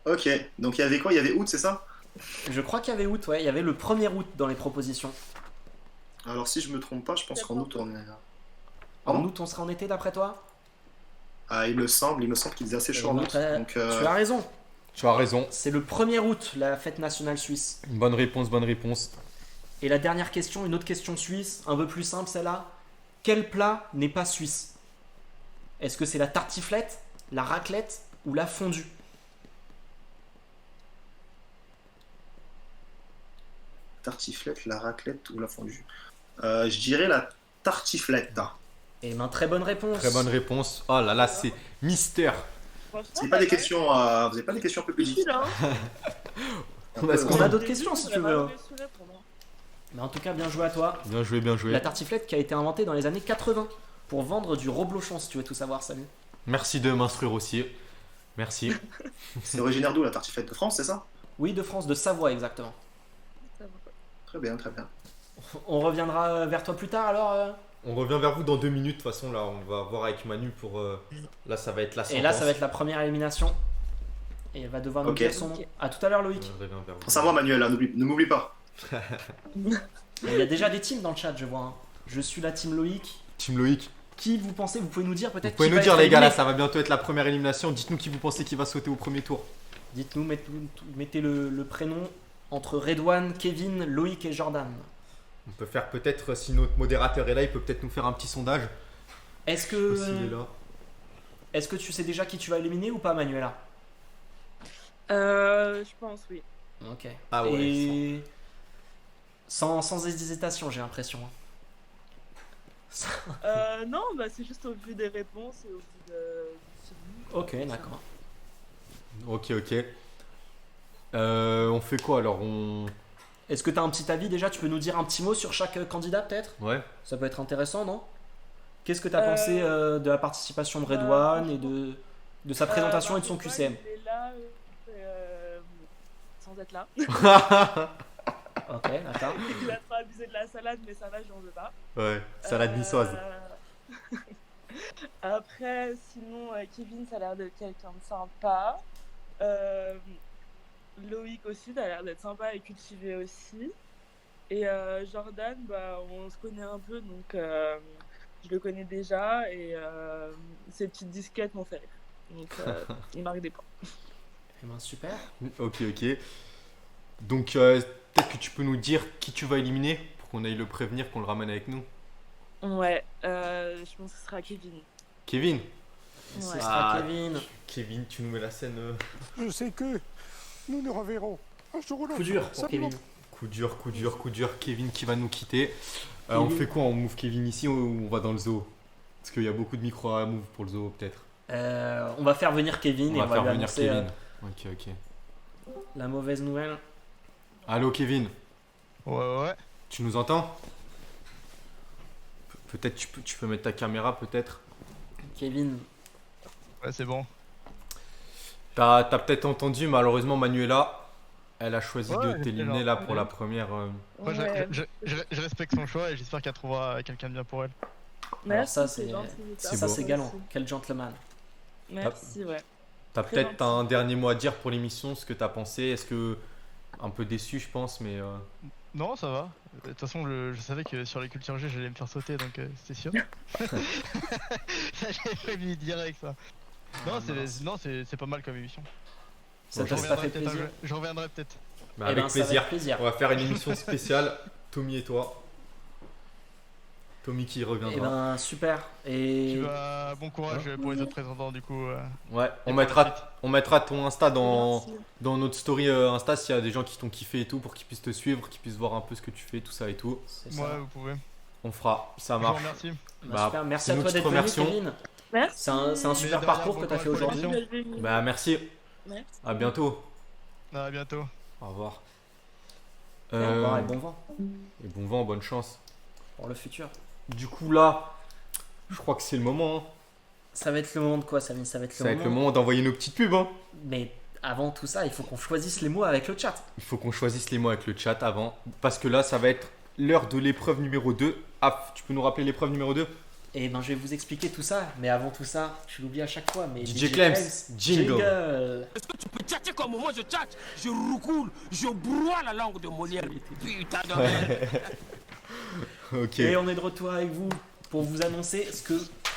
Ok, donc il y avait quoi? Il y avait août, c'est ça? Je crois qu'il y avait août, ouais. Il y avait le 1er août dans les propositions. Alors si je me trompe pas, je pense qu'en août on est... En Pardon août, on sera en été d'après toi? Ah, il me semble qu'il faisait assez chaud en août. Donc, Tu as raison. Tu as raison. C'est le 1er août, la fête nationale suisse. Bonne réponse, bonne réponse. Et la dernière question, une autre question suisse, un peu plus simple celle-là. Quel plat n'est pas suisse? Est-ce que c'est la tartiflette, la raclette ou la fondue? tartiflette, la raclette ou la fondue? Je dirais la tartiflette. Eh ben, très bonne réponse. Très bonne réponse. Oh là là, c'est mystère. C'est pas des questions, vous avez pas des questions un peu plus difficiles? Est-ce qu'on On a d'autres questions si tu veux. Mais en tout cas, bien joué à toi. Bien joué, bien joué. La tartiflette qui a été inventée dans les années 80 pour vendre du reblochon, si tu veux tout savoir, Samy. Merci de m'instruire aussi. Merci. C'est originaire d'où la tartiflette? De France, c'est ça? Oui, de France, de Savoie exactement. Très bien, très bien. On reviendra vers toi plus tard alors. On revient vers vous dans 2 minutes. De toute façon, là, on va voir avec Manu pour. Là, ça va être la sentence. Et là, ça va être la première élimination. Et elle va devoir nous Ok. dire son nom. À tout à l'heure, Loïc. On revient vers vous. Pense à moi, Manuel, hein, ne m'oublie pas. Il y a déjà des teams dans le chat, je vois. Hein. Je suis la team Loïc. Team Loïc. Qui vous pensez? Vous pouvez nous dire peut-être. Vous pouvez qui nous va dire, être les gars, là, éliminé. ça va bientôt être la première élimination. Dites-nous qui vous pensez qui va sauter au premier tour. Dites-nous, mettez le prénom entre Redouane, Kevin, Loïc et Jordan. On peut faire peut-être, si notre modérateur est là, il peut peut-être nous faire un petit sondage. Est-ce Je sais pas s'il est que, là. est-ce que tu sais déjà qui tu vas éliminer ou pas, Manuela? Je pense, oui. Ok. Ah ouais, Et sans hésitation, j'ai l'impression. Non, bah c'est juste au vu des réponses et au vu du film. Ok, d'accord. Ok, ok. On fait quoi alors? Est-ce que tu as un petit avis déjà? Tu peux nous dire un petit mot sur chaque candidat peut-être? Ouais. Ça peut être intéressant, non? Qu'est-ce que tu as pensé de la participation de Redouane et de sa présentation et de son Redouane, QCM? Il est là sans être là. Ok, d'accord. Il a trop abusé de la salade, mais ça va, j'en veux pas. Ouais, salade niçoise. Après, sinon, Kevin, ça a l'air d'être quelqu'un de sympa. Loïc aussi, ça a l'air d'être sympa et cultivé aussi. Et Jordan, bah, on se connaît un peu, donc je le connais déjà. Et ses petites disquettes m'ont fait rire. Donc, il marque des points. Eh ben, super. Ok, ok. Donc, peut-être que tu peux nous dire qui tu vas éliminer pour qu'on aille le prévenir, qu'on le ramène avec nous. Ouais, je pense que ce sera Kevin. Kevin. Ce Ouais. sera Kevin. Kevin, tu nous mets la scène. Je sais que nous nous reverrons un jour ou l'autre. Coup dur pour Simplement. Kevin. Coup dur. Kevin qui va nous quitter. On Kevin. fait quoi? On move Kevin ici ou on va dans le zoo? Parce qu'il y a beaucoup de micros à move pour le zoo, peut-être. On va faire venir Kevin et on va faire lui venir annoncer Kevin. Ok. la mauvaise nouvelle. Allô, Kevin. Ouais. Tu nous entends? Peut-être tu peux mettre ta caméra, peut-être. Kevin, Ouais, c'est bon. T'as peut-être entendu, malheureusement, Manuela, elle a choisi Ouais, de t'éliminer c'est là genre, pour la première. Moi, Ouais. je respecte son choix et j'espère qu'elle trouvera quelqu'un de bien pour elle. Merci, ça, c'est- gentil. c'est ça beau. c'est galant. Quel gentleman. Merci, ouais. T'as Très peut-être gentil. un dernier mot à dire pour l'émission, ce que t'as pensé. Est-ce que. Un peu déçu, je pense, mais. Non, ça va. De toute façon, je savais que sur les cultures G, j'allais me faire sauter, donc c'était sûr. Ça, j'avais prévu direct, ça. Non, c'est pas mal comme émission. Ça Bon, t'a Je pas reviendrai fait peut-être plaisir? je reviendrai peut-être. Bah, Eh avec ben, ça va plaisir. être plaisir. On va faire une émission spéciale. Tommy et toi. Tommy qui reviendra. Eh ben super. Et Tu vas... Bon courage pour les autres présentants, du coup. Ouais, et on pour la suite. mettra ton Insta dans Merci. notre story Insta s'il y a des gens qui t'ont kiffé et tout pour qu'ils puissent te suivre, qu'ils puissent voir un peu ce que tu fais, tout ça et tout. c'est Ouais, ça. vous pouvez. On fera, ça Je vous marche. remercie. Bah, super. Merci c'est à nous toi qui te d'être venu, remercions. Kevin. Merci. C'est un super de rien, parcours bon que tu as fait courage pour aujourd'hui. l'émission. Bah merci, Merci. à bientôt. À bientôt. Au revoir. Et au revoir et bon vent et bon vent, bonne chance. pour le futur. Du coup là, je crois que c'est le moment. Hein. Ça va être le moment de quoi, Samy? Ça va être Ça le va être moment. le moment d'envoyer nos petites pubs. Hein. Mais avant tout ça, il faut qu'on choisisse les mots avec le chat. Il faut qu'on choisisse les mots avec le chat avant. Parce que là, ça va être l'heure de l'épreuve numéro 2. Ah, tu peux nous rappeler l'épreuve numéro 2? Et ben je vais vous expliquer tout ça. Mais avant tout ça, je l'oublie à chaque fois. Mais DJ Clems, jingle. Est-ce que tu peux tchatcher comme moi je tchatche? Je roucoule, je broie la langue de Molière. Putain de merde. Ok. Et on est de retour avec vous pour vous annoncer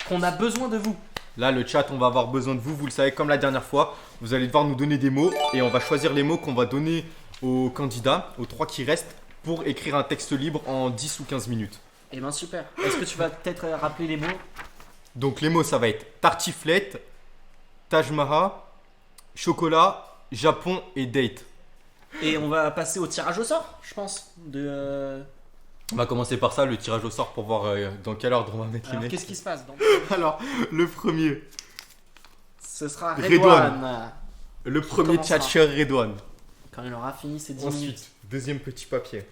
qu'on a besoin de vous. Là, le chat, on va avoir besoin de vous. Vous le savez, comme la dernière fois, vous allez devoir nous donner des mots et on va choisir les mots qu'on va donner aux candidats, aux 3 qui restent, pour écrire un texte libre en 10 ou 15 minutes. Et ben super. Est-ce que tu vas peut-être rappeler les mots? Donc, les mots, ça va être tartiflette, Taj Mahal, chocolat, Japon et date. Et on va passer au tirage au sort, je pense. On va commencer par ça, le tirage au sort, pour voir dans quel ordre on va mettre les Alors mecs. qu'est-ce qui se passe? Alors, le premier. Ce sera Redouane. Redouane. Le premier commencera. tchatcheur Redouane. Quand il aura fini ses 10 minutes. Ensuite, deuxième petit papier.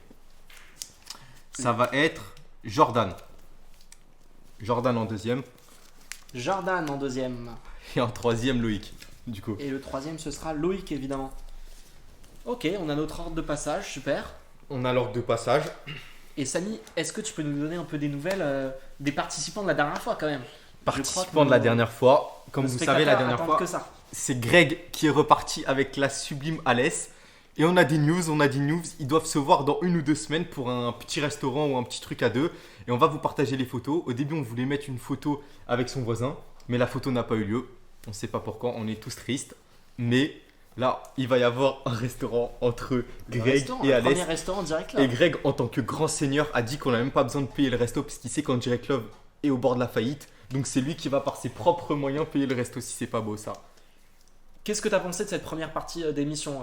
Ça va être Jordan. Jordan en deuxième. Jordan en deuxième. Et en troisième, Loïc. Du coup. Et le troisième, ce sera Loïc, évidemment. Ok, on a notre ordre de passage, super. On a l'ordre de passage. Et Samy, est-ce que tu peux nous donner un peu des nouvelles des participants de la dernière fois quand même? Participant de la dernière fois. Comme vous savez, la dernière fois, que ça. c'est Greg qui est reparti avec la sublime Alès. Et on a des news. Ils doivent se voir dans 1 ou 2 semaines pour un petit restaurant ou un petit truc à deux. Et on va vous partager les photos. Au début, on voulait mettre une photo avec son voisin. Mais la photo n'a pas eu lieu. On ne sait pas pourquoi. On est tous tristes. Mais là, il va y avoir un restaurant entre Greg et un Alès. premier restaurant direct là. Et Greg, en tant que grand seigneur, a dit qu'on n'a même pas besoin de payer le resto parce qu'il sait qu'en Direct Love est au bord de la faillite. Donc c'est lui qui va par ses propres moyens payer le resto si c'est pas beau ça. Qu'est-ce que tu as pensé de cette première partie d'émission,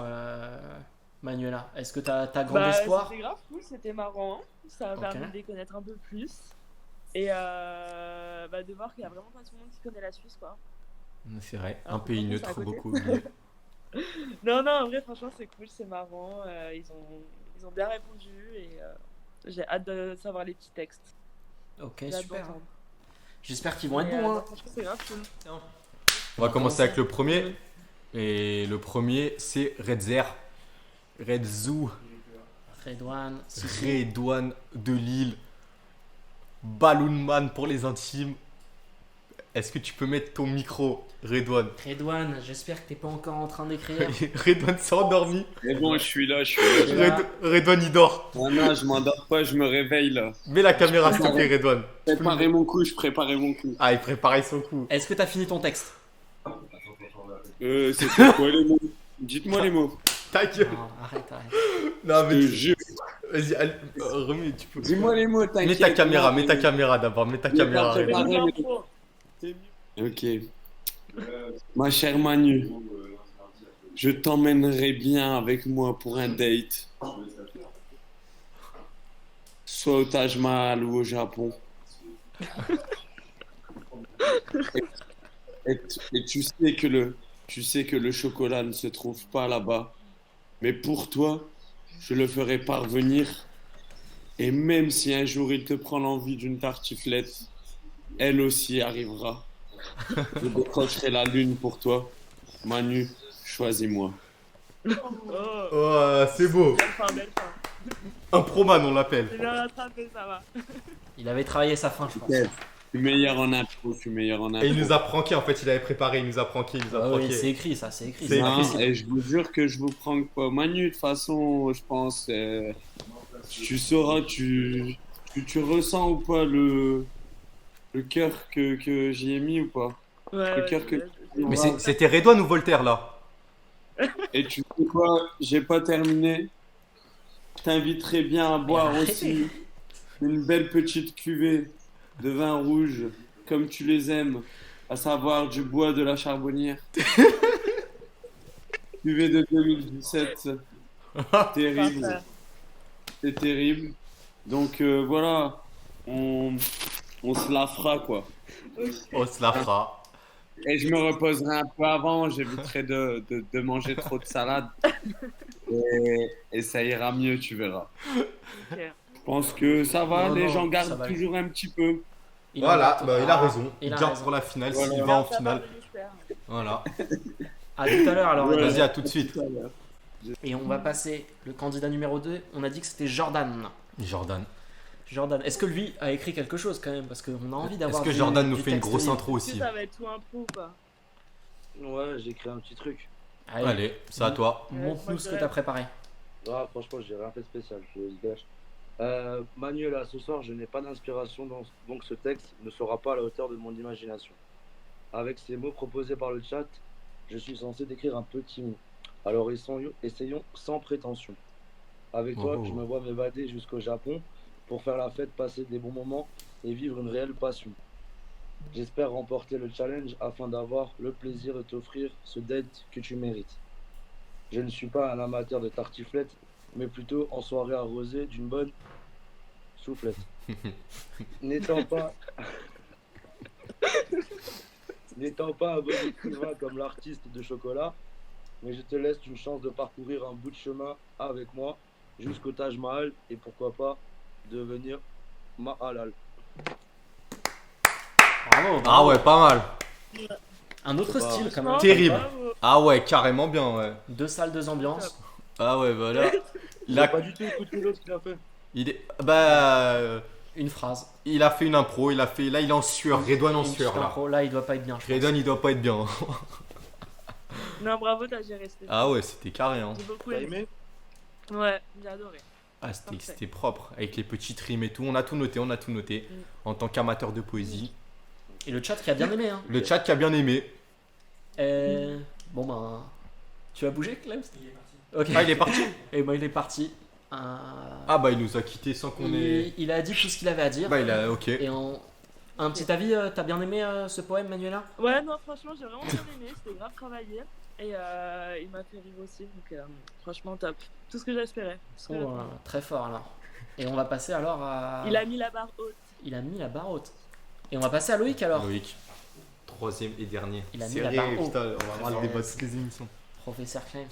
Manuela? Est-ce que tu as grand espoir? C'était grave cool, c'était marrant. Ça m'a permis de les connaître un peu plus. Et de voir qu'il y a vraiment pas tout le monde qui connaît la Suisse, quoi. C'est vrai, Alors, un pays franchement, neutre c'est à côté. beaucoup oublié. Non, en vrai, franchement, c'est cool, c'est marrant. Ils ont bien répondu et j'ai hâte de savoir les petits textes. Ok, J'ai hâte super. d'entendre. J'espère qu'ils vont être Mais, bons. Hein. franchement, c'est grave cool. On va commencer avec le premier. Et le premier c'est Redzer. Redzou. Redouane. Redouane de Lille. Balloonman pour les intimes. Est-ce que tu peux mettre ton micro, Redouane? Redouane, j'espère que t'es pas encore en train d'écrire. Redouane s'est endormi. Mais bon, je suis là. Redouane il dort. Non, je m'endors pas, je me réveille là. Mets la caméra s'il te plaît, Redouane. Je préparais mon coup. Ah, il préparait son coup. Est-ce que t'as fini ton texte? C'était quoi les mots? Dites-moi les mots. Ta gueule. Non, arrête. Non, mais Je Vas-y, allez, remets, tu peux. Dis-moi les mots, t'inquiète. Mets ta caméra d'abord, mets ta caméra. Mais Regarde. nous infos. Ok. Ma chère Manu, je t'emmènerai bien avec moi pour un date. Soit au Taj Mahal ou au Japon. Et tu sais que le chocolat ne se trouve pas là-bas. Mais pour toi, je le ferai parvenir. Et même si un jour il te prend l'envie d'une tartiflette, elle aussi arrivera. Je décrocherai la lune pour toi. Manu, choisis-moi. Oh, c'est beau. Belle fin, belle fin. Un proman, on l'appelle. C'est bien rattrapé, ça va. Il avait travaillé sa fin, je pense. Je suis meilleur en impro, je suis meilleur en impro. Et il nous a pranké, en fait, il avait préparé, il nous a pranké, il nous a Ah pranké. oui, c'est écrit ça, c'est écrit. C'est ça. écrit. Non, et je vous jure que je vous prank pas. Manu, de toute façon, je pense, tu sauras, tu ressens ou pas le cœur que j'y ai mis ou pas? Ouais, Le cœur que... Mais c'était Redouane ou Voltaire, là? Et tu sais quoi, j'ai pas terminé. Je t'inviterai bien à boire aussi une belle petite cuvée de vin rouge, comme tu les aimes, à savoir du bois de la charbonnière. Cuvée de 2017. Terrible. Parfait. C'est terrible. Donc voilà, on se la fera quoi. On se la fera. Et je me reposerai un peu avant, j'éviterai de manger trop de salade. Et ça ira mieux, tu verras. Ok. Je pense que ça va, Non, les non, gens ça gardent va. toujours un petit peu. Voilà, a- bah, il a raison. il Il a garde raison. pour la finale, Voilà. s'il va en Ça finale. parle de l'espère. Voilà. À tout à l'heure alors. Ouais. Redouane. Vas-y, à tout de suite. Et on va passer le candidat numéro 2. On a dit que c'était Jordan. Jordan. Jordan, est-ce que lui a écrit quelque chose quand même? Parce qu'on a envie d'avoir. Est-ce que du- Jordan nous du fait une texte grosse libre. intro Est-ce que aussi? ça va être tout impro ou pas? Ouais, j'ai écrit un petit truc. Allez, c'est à toi. Montre-nous ce que t'as préparé. Ah, franchement, j'ai rien fait de spécial, je vous le cache. Manuela, ce soir, je n'ai pas d'inspiration, donc ce texte ne sera pas à la hauteur de mon imagination. Avec ces mots proposés par le chat, je suis censé décrire un petit mot. Alors essayons sans prétention. Avec toi, Oh. je me vois m'évader jusqu'au Japon pour faire la fête, passer des bons moments et vivre une réelle passion. J'espère remporter le challenge afin d'avoir le plaisir de t'offrir ce date que tu mérites. Je ne suis pas un amateur de tartiflette, mais plutôt en soirée arrosée d'une bonne soufflette. N'étant pas un bon écrivain comme l'artiste de chocolat, mais je te laisse une chance de parcourir un bout de chemin avec moi jusqu'au Taj Mahal et pourquoi pas devenir ma halal. Bravo, bravo. Ah ouais, pas mal. Un autre Bah, style quand même. Terrible. Bravo. Ah ouais, carrément bien, ouais. 2 salles, 2 ambiances. Ah ouais, voilà. Il Là, a pas du tout écouté l'autre qu'il a fait. il est... Bah... Une phrase. Il a fait une impro, il a fait... Là, il est en sueur. Redouane en Une sueur, petite là. impro. Là, il doit pas être bien. Je pense. Redouane, il doit pas être bien. Non, bravo, t'as géré. C'était Ah ouais, c'était carré, hein. J'ai beaucoup T'as aimé. aimé? Ouais, j'ai adoré. Ah, c'était Parfait. c'était propre. Avec les petites rimes et tout. On a tout noté, on a tout noté. En tant qu'amateur de poésie. Et le chat qui a bien aimé. Hein. Le chat qui a bien aimé. Bon ben. Tu vas bouger, Clem? Ok. Ah, il est parti. Et ben il est parti. Ah bah, il nous a quitté sans qu'on ait... Il a dit tout ce qu'il avait à dire. Bah, il a... Ok. Et un petit avis, t'as bien aimé ce poème, Manuela? Ouais, non, franchement, j'ai vraiment bien aimé. C'était grave travaillé. Et il m'a fait rire aussi. Donc, franchement, top. Tout ce que j'espérais. Tout ce que j'attendais. Très fort alors. Et on va passer alors à. Il a mis la barre haute. Il a mis la barre haute. Et on va passer à Loïc alors. Loïc. Troisième et dernier. Il a mis Serré, la barre haute. putain, on va avoir le débat de toutes les émissions. Professeur Clems.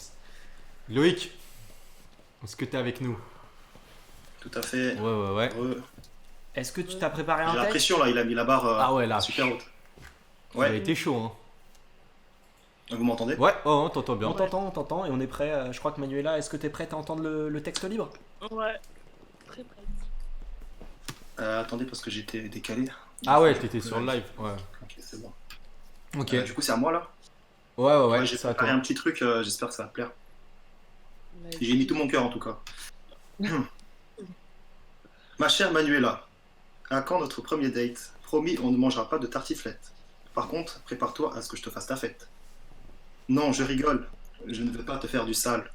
Loïc, est-ce que t'es avec nous? Tout à fait. Ouais. Est-ce que tu t'as préparé J'ai un la texte? pression là, il a mis la barre Ah ouais, là. super haute. Ça a Ouais, été chaud, hein. vous m'entendez? Ouais, oh, on t'entend bien. On t'entend et on est prêt. Je crois que Manuela, est-ce que t'es prête à entendre le texte libre? Ouais, très prête. Attendez, parce que j'étais décalé. Ah ouais, t'étais sur le live. Ouais. Ok, c'est bon. Ok. Du coup, c'est à moi là? Ouais, J'ai c'est à préparé toi. un petit truc, j'espère que ça va te plaire. Mais- J'ai mis tout mon cœur en tout cas. Ma chère Manuela, à quand notre premier date? Promis, on ne mangera pas de tartiflette. Par contre, prépare-toi à ce que je te fasse ta fête. Non, je rigole, je ne veux pas te faire du sale,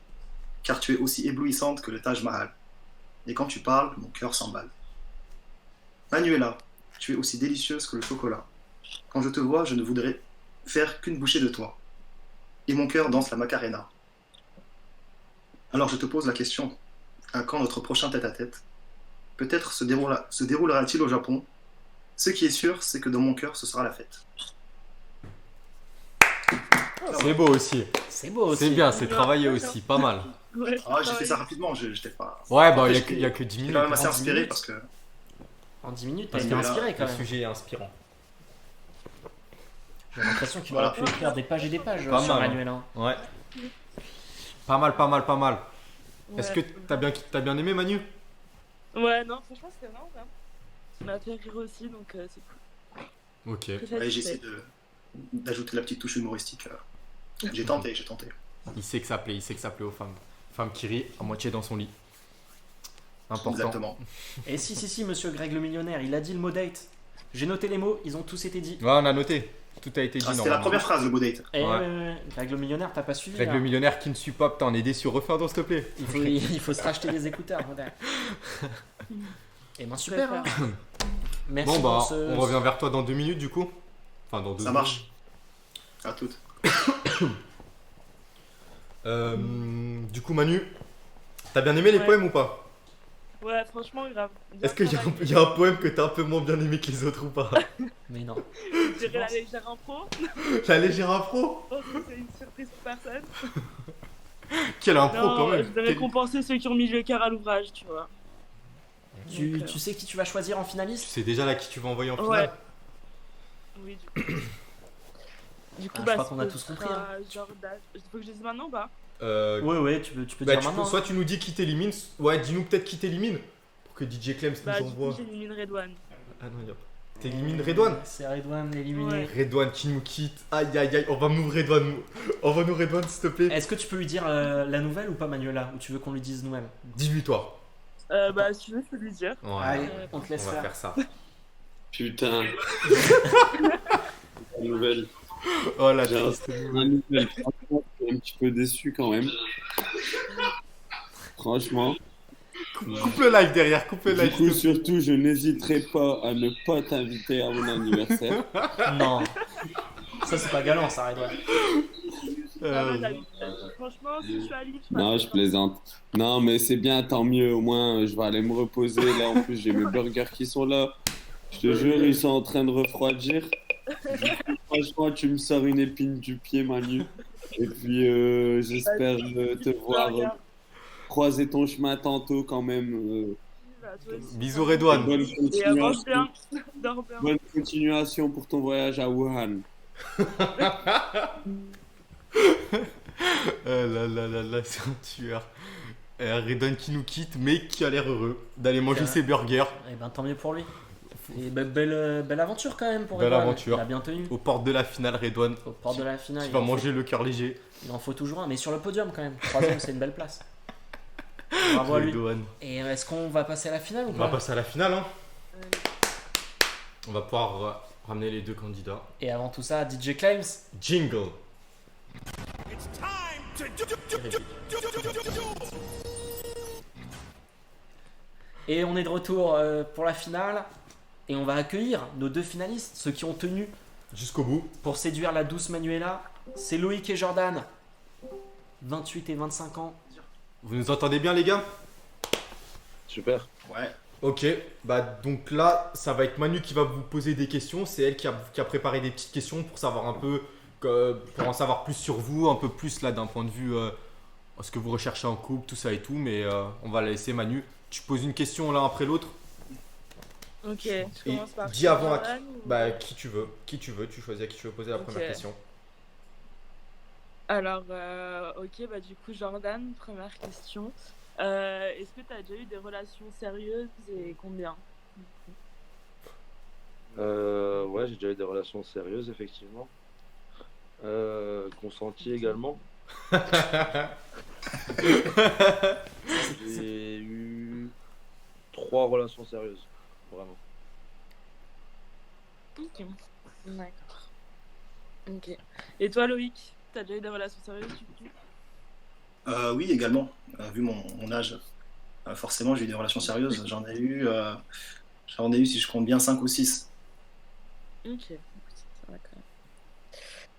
car tu es aussi éblouissante que le Taj Mahal. et quand tu parles, mon cœur s'emballe. Manuela, tu es aussi délicieuse que le chocolat. Quand je te vois, je ne voudrais faire qu'une bouchée de toi. Et mon cœur danse la Macarena. Alors je te pose la question, à quand notre prochain tête-à-tête? Peut-être se déroulera-t-il au Japon? Ce qui est sûr, c'est que dans mon cœur, ce sera la fête. C'est beau aussi. C'est beau aussi. C'est bien, c'est travaillé aussi, pas mal. Ouais, Ah, j'ai fait ça rapidement, j'étais pas... Ouais, bah, En fait, il y a que 10 j'étais minutes. quand même assez En 10 inspiré minutes. parce que... En 10 minutes, t'as Parce été que là, inspiré quand Le même. sujet est inspirant. J'ai l'impression qu'il Voilà. aurait pu écrire des pages et des pages Pas sur mal, hein. Manuel. Hein. Ouais. Pas mal, pas mal, pas mal. ouais. Est-ce que t'as bien aimé, Manu? Ouais, non, franchement, c'était énorme. Hein. Ça m'a fait rire aussi, donc c'est cool. Ok. Très Ouais, satisfait. j'ai essayé d'ajouter la petite touche humoristique. J'ai tenté. Il sait que ça plaît aux femmes. Femme qui rit à moitié dans son lit. Important. Exactement. Et si, monsieur Greg le millionnaire, il a dit le mot date. J'ai noté les mots, ils ont tous été dits. Ouais, on a noté. Tout a été dit. Ah, c'était la normalement. première phrase, le beau date. Et Ouais. Greg le millionnaire, t'as pas suivi. Greg là. le millionnaire qui ne suit pas, putain, on est déçu. Refais un tour, s'il te plaît. Il faut se racheter des écouteurs. Modèle. Et ben super. Hein. Merci Bon, bah, pour ce... on revient vers toi dans 2 minutes, du coup. Enfin, dans 2 Ça marche. À toutes. Du coup, Manu, t'as bien aimé les Ouais. poèmes ou pas? Ouais, franchement, grave. Bien Est-ce qu'il travaillé. y a un poème que t'as un peu moins bien aimé que les autres ou pas? Mais non. Je dirais la légère impro. La légère impro? Je pense que c'est une surprise pour personne. Quelle impro Non, quand même. je vais récompenser ceux qui ont mis le cœur à l'ouvrage, tu vois. Tu sais qui tu vas choisir en finaliste? Tu sais déjà là qui tu vas envoyer en Ouais. finale? Oui, du coup. Du coup, je bah, crois qu'on a ce tous compris, sera Jordan. Faut que je dise maintenant ou pas? Ouais, tu peux Bah, dire tu peux, maintenant. soit tu nous dis qui t'élimine, ouais, dis-nous peut-être qui t'élimine pour que DJ Clems Bah, nous du coup, envoie. j'élimine Redouane. Ah non, y'a pas. T'élimines Redouane? C'est Redouane éliminé. Ouais. Redouane qui nous quitte. Aïe aïe aïe, on va move Redouane. Envoie-nous Redouane s'il te plaît. Est-ce que tu peux lui dire la nouvelle ou pas, Manuela? Ou tu veux qu'on lui dise nous-mêmes? Dis-lui toi. Bah, si tu veux, je peux lui dire. Ouais. Allez, on te laisse On va faire. faire ça. Putain. Nouvelle. Oh la J'ai triste. un nouvelle. Franchement, je suis un petit peu déçu quand même. Franchement. Coupe le live derrière, coupe le Du live. coup, surtout, je n'hésiterai pas à ne pas t'inviter à mon anniversaire. Non. Ça, c'est pas galant, ça, Redouane. Franchement, si je suis à Lille, Non, je plaisante. Non, mais c'est bien, tant mieux. Au moins, je vais aller me reposer. Là, en plus, j'ai mes burgers qui sont là. Je te jure, ils sont en train de refroidir. Franchement, tu me sors une épine du pied, Manu. Et puis, j'espère te voir croiser ton chemin tantôt quand même. Bisous Redouane. Bonne Et avance continuation. bien. Dors bien. Bonne continuation pour ton voyage à Wuhan. Là, c'est un tueur. Redouane qui nous quitte, mais qui a l'air heureux d'aller manger ses burgers. Et ben tant mieux pour lui. Et belle aventure quand même pour Belle Redouane. aventure. Il a bien tenu. Aux portes de la finale, Redouane. Aux portes de la finale. Tu il vas en manger faut- le cœur léger. Il en faut toujours un, mais sur le podium quand même. 3ème, c'est une belle place. Bravo à lui. Redouane. Et est-ce qu'on va passer à la finale ou On pas? va passer à la finale. Hein. On va pouvoir ramener les 2 candidats. Et avant tout ça, DJ Claims. Jingle. Et on est de retour pour la finale. Et on va accueillir nos 2 finalistes, ceux qui ont tenu jusqu'au bout pour séduire la douce Manuela. C'est Loïc et Jordan, 28 et 25 ans. Vous nous entendez bien, les gars? Super. Ouais. Ok, bah donc là, ça va être Manu qui va vous poser des questions. C'est elle qui a préparé des petites questions pour savoir un peu, pour en savoir plus sur vous, un peu plus là d'un point de vue ce que vous recherchez en couple, tout ça et tout. Mais on va la laisser, Manu. Tu poses une question l'un après l'autre. Ok, je Et commence par. dis avant à Jordan ou- bah, qui tu veux. Qui tu veux, tu choisis à qui tu veux poser la Ok. première question. Alors, ok, bah du coup, Jordan, première question. Est-ce que tu as déjà eu des relations sérieuses et combien? Ouais, j'ai déjà eu des relations sérieuses, effectivement. Consenties également. J'ai eu 3 relations sérieuses, vraiment. Ok, d'accord. Ok. Et toi, Loïc, t'as déjà eu des relations sérieuses du coup? Oui, également, vu mon âge. forcément, j'ai eu des relations sérieuses. J'en ai eu, si je compte bien, 5 ou 6. Ok, ça va quand même.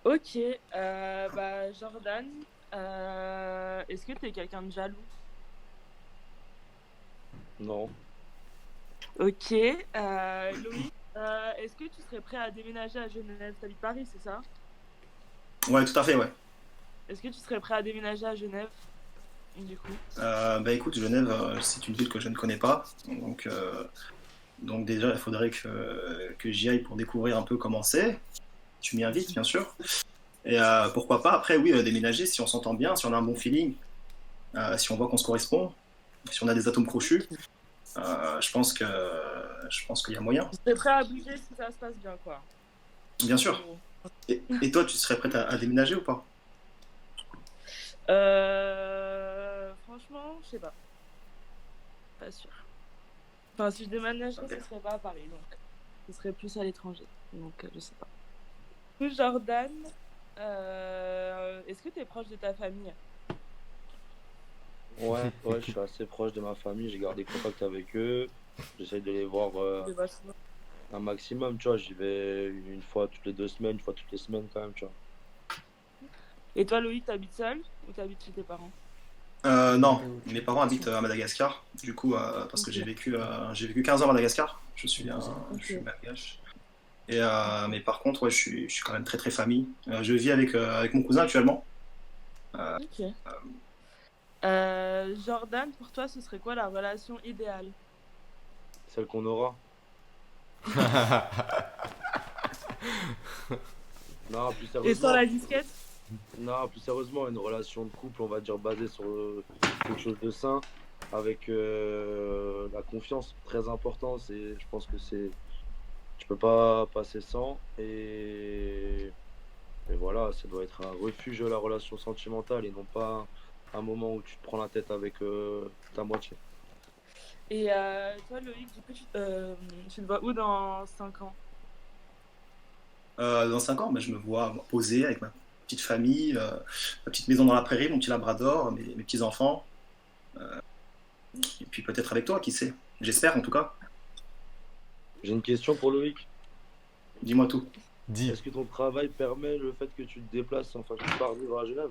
Ok, bah Jordan, est-ce que t'es quelqu'un de jaloux? Non. Ok, Loïc, est-ce que tu serais prêt à déménager à Genève? T'habites Paris, c'est ça? Ouais, tout à fait, ouais. Est-ce que tu serais prêt à déménager à Genève, du coup? Bah écoute, Genève, c'est une ville que je ne connais pas. Donc déjà, il faudrait que j'y aille pour découvrir un peu comment c'est. Tu m'y invites, bien sûr. Et pourquoi pas, après, oui, déménager, si on s'entend bien, si on a un bon feeling, si on voit qu'on se correspond, si on a des atomes crochus, je pense qu'il y a moyen. Tu serais prêt à bouger si ça se passe bien, quoi. Bien sûr. Et toi, tu serais prête à déménager ou pas? Franchement, je sais pas. Pas sûr. Enfin, si je déménagerais, ce serait pas à Paris, donc ce serait plus à l'étranger. Donc, je sais pas. Du coup, Jordan, est-ce que tu es proche de ta famille? Ouais, je suis assez proche de ma famille, j'ai gardé contact avec eux. J'essaye de les voir un maximum, tu vois. J'y vais une fois toutes les 2 semaines, une fois toutes les semaines quand même, tu vois. Et toi, Loïc, t'habites seul ou t'habites chez tes parents? Non, mes parents habitent à Madagascar, du coup, parce que j'ai vécu 15 ans à Madagascar. Je suis malgache. Mais par contre, ouais, je suis quand même très très famille. Je vis avec mon cousin actuellement. Ok. Jordan, pour toi, ce serait quoi la relation idéale? Celle qu'on aura. Non, plus sérieusement. Et sans la disquette? Non, plus sérieusement, une relation de couple, on va dire, basée sur quelque chose de sain, avec la confiance, très important. Je pense que tu peux pas passer sans. Et voilà, ça doit être un refuge de la relation sentimentale et non pas un moment où tu te prends la tête avec ta moitié. Et toi, Loïc, du coup, tu te vois où dans 5 ans? Dans 5 ans, je me vois poser avec ma petite famille, ma petite maison dans la prairie, mon petit labrador, mes petits-enfants. Et puis peut-être avec toi, qui sait. J'espère en tout cas. J'ai une question pour Loïc. Dis-moi tout. Dis. Est-ce que ton travail permet le fait que tu te déplaces, enfin que tu pars vivre à Genève?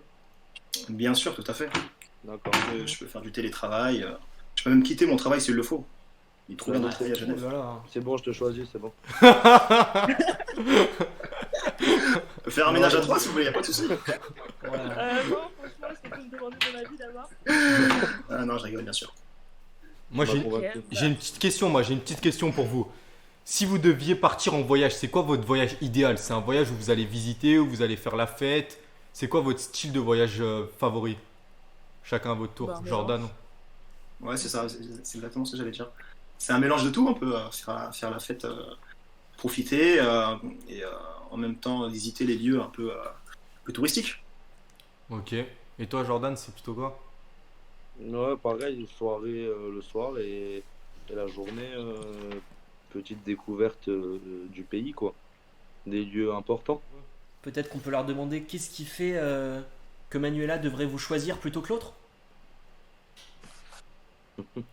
Bien sûr, tout à fait. D'accord. Je peux faire du télétravail. Je peux même quitter mon travail s'il le faut. Il trouve un autre travail à Genève. C'est bon, je te choisis, c'est bon. Faire un ménage à 3 si vous voulez, y a pas de souci. Non, franchement, est-ce que tu peux me demander mon avis d'abord? Non, je rigole, bien sûr. Moi, j'ai une petite question pour vous. Si vous deviez partir en voyage, c'est quoi votre voyage idéal? C'est un voyage où vous allez visiter, où vous allez faire la fête? C'est quoi votre style de voyage favori? Chacun à votre tour. Jordan. Ouais, c'est ça, c'est exactement ce que j'allais dire. C'est un mélange de tout, un peu, faire la fête, profiter, et en même temps visiter les lieux un peu touristiques. Ok. Et toi, Jordan, c'est plutôt quoi? Ouais, pareil, une soirée le soir et la journée, petite découverte du pays, quoi. Des lieux importants. Peut-être qu'on peut leur demander qu'est-ce qui fait que Manuela devrait vous choisir plutôt que l'autre?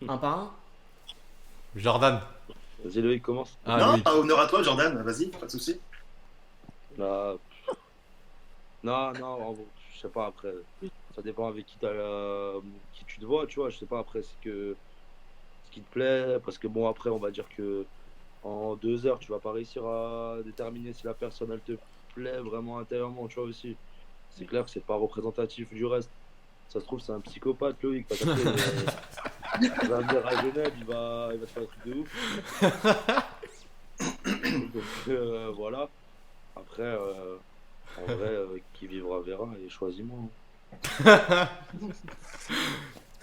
Un par un? Jordan. Vas-y, Loïc, commence. Non, honneur à toi, Jordan, vas-y, pas de soucis. Là, non, je sais pas, après, ça dépend avec qui tu te vois, tu vois, je sais pas après ce qui te plaît, parce que bon, après, on va dire que en 2 heures, tu vas pas réussir à déterminer si la personne, elle te plaît vraiment intérieurement, tu vois aussi. C'est clair que c'est pas représentatif du reste. Ça se trouve, c'est un psychopathe, Loïc, parce que il va venir à Genève, il va te faire un truc de ouf. Donc, voilà. Après, en vrai, qui vivra verra et choisis-moi.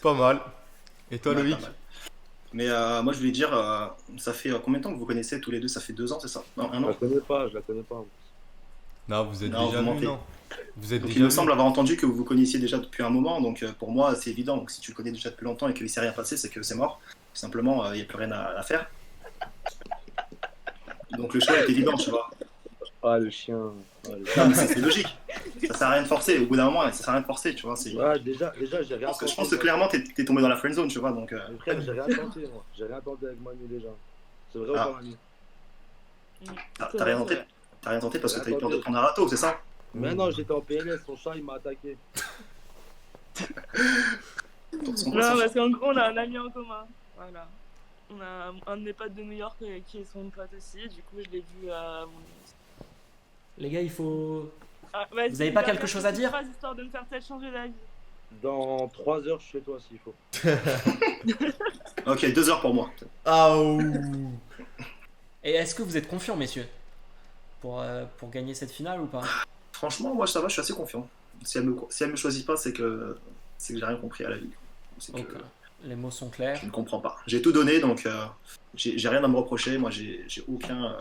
Pas mal. Et toi, Ouais, Loïc? pas mal. Mais moi, je voulais dire, ça fait combien de temps que vous connaissez tous les deux? Ça fait 2 ans, c'est ça? Non, 1 an? Je la connais pas. Non, vous êtes Non, déjà vous vus, mentez. non? Vous êtes Donc, déjà il me vus. semble avoir entendu que vous vous connaissiez déjà depuis un moment, donc pour moi, c'est évident. Donc, si tu le connais déjà depuis longtemps et qu'il ne s'est rien passé, c'est que c'est mort. Tout simplement, il n'y a plus rien à faire. Donc, le choix est évident, tu vois. Ah, le chien. Non, mais c'est logique. Ça sert à rien de forcer. Au bout d'un moment, ça sert à rien de forcer, tu vois. Ouais, déjà, j'ai rien Je pense que clairement, t'es tombé dans la friend zone, tu vois. Donc, Mais frère, j'ai rien tenté, moi. J'ai rien tenté avec Manu déjà. C'est vrai ou Ah. pas, Manu? t'as rien tenté. T'as rien tenté parce que t'avais peur de prendre un râteau, c'est ça? Mais non, j'étais en PLS, son chat il m'a attaqué. Non, parce qu'en gros, on a un ami en commun. Voilà. On a un de mes potes de New York qui est son pote aussi. Du coup, je l'ai vu à mon. Les gars, il faut. Ah, vas-y, Vous avez pas va quelque faire chose à une dire? phrase histoire de me faire peut-être changer d'avis. Dans 3 heures, je suis chez toi s'il faut. Ok, 2 heures pour moi. Ah ouh. Et est-ce que vous êtes confiants, messieurs, pour gagner cette finale ou pas? Franchement, moi, ça va, je suis assez confiant. Si elle me choisit pas, c'est que j'ai rien compris à la vie. C'est que Ok. Les mots sont clairs. je ne comprends pas. J'ai tout donné, donc j'ai rien à me reprocher. Moi, j'ai aucun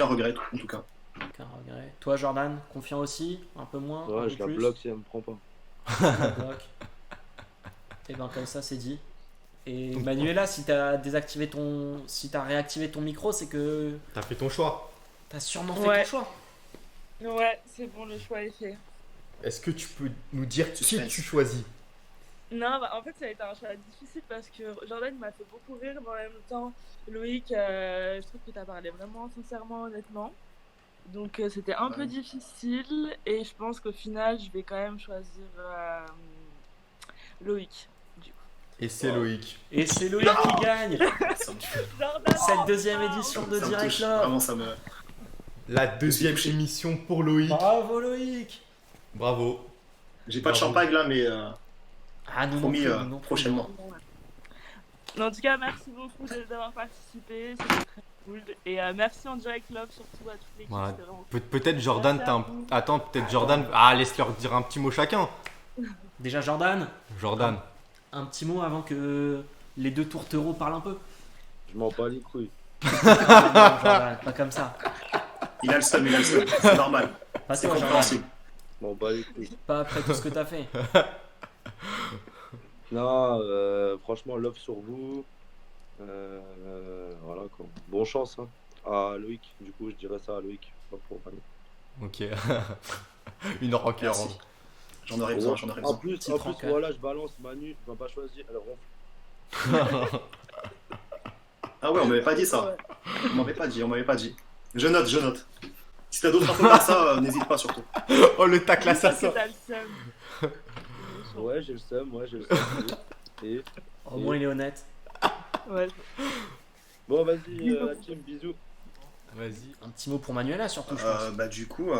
regret, en tout cas. Aucun regret. Toi, Jordan, confiant aussi? Un peu moins? un Ouais, peu je la plus bloque si elle me prend pas. Tu la bloques. Et ben comme ça, c'est dit. Et Manuela, si t'as désactivé si t'as réactivé ton micro, c'est que T'as fait ton choix. t'as sûrement fait Ouais. ton choix. Ouais, c'est bon, le choix est fait. Est-ce que tu peux nous dire qui Suspense. tu choisis? Non, bah, en fait, ça a été un choix difficile parce que Jordan m'a fait beaucoup rire, mais en même temps, Loïc, je trouve que tu as parlé vraiment sincèrement, honnêtement. Donc, c'était un peu difficile et je pense qu'au final, je vais quand même choisir Loïc. Du coup. Et c'est Loïc. Et c'est Loïc qui gagne Jordan, cette deuxième édition de Ça me Direct touche. Love. Vraiment, ça me. La deuxième émission pour Loïc. Bravo Loïc. Bravo. J'ai pas de Bravo. champagne là, mais Ah, nous non promis, plus, nous non plus. prochainement. Mais en tout cas, merci beaucoup d'avoir participé, c'était très cool. Et merci en Direct Love surtout à toutes les Voilà. c'était vraiment Peut-être Jordan, Merci à vous. Attends, peut-être Jordan. Ah, laisse-leur dire un petit mot chacun. Déjà Jordan, Jordan. un petit mot avant que les deux tourtereaux parlent un peu. Je m'en bats les couilles. Non, Jordan, pas comme ça. Il a le seum, c'est normal. Pas C'est toi, Jordan. compréhensible. Je m'en bats les couilles. Pas après tout ce que t'as fait. Non, franchement, love sur vous. Voilà quoi. Bonne chance hein. À Loïc, du coup, je dirais ça à Loïc. Pas pour Manu. Ok. Une rancœur. Merci. J'en aurais besoin, j'en aurais En besoin. plus, Petite rancœur. voilà, je balance Manu, tu m'as pas choisi, elle ronfle. Ah ouais, on m'avait pas dit ça. On m'avait pas dit. Je note. Si t'as d'autres infos comme ça, n'hésite pas surtout. Oh, le tacle Parce que assassin. t'as le seum. Ouais, j'ai le seum. Et... Au moins il est honnête. Ouais. Bon, vas-y, la team, bisous. Vas-y. Un petit mot pour Manuela surtout, je pense. Bah du coup,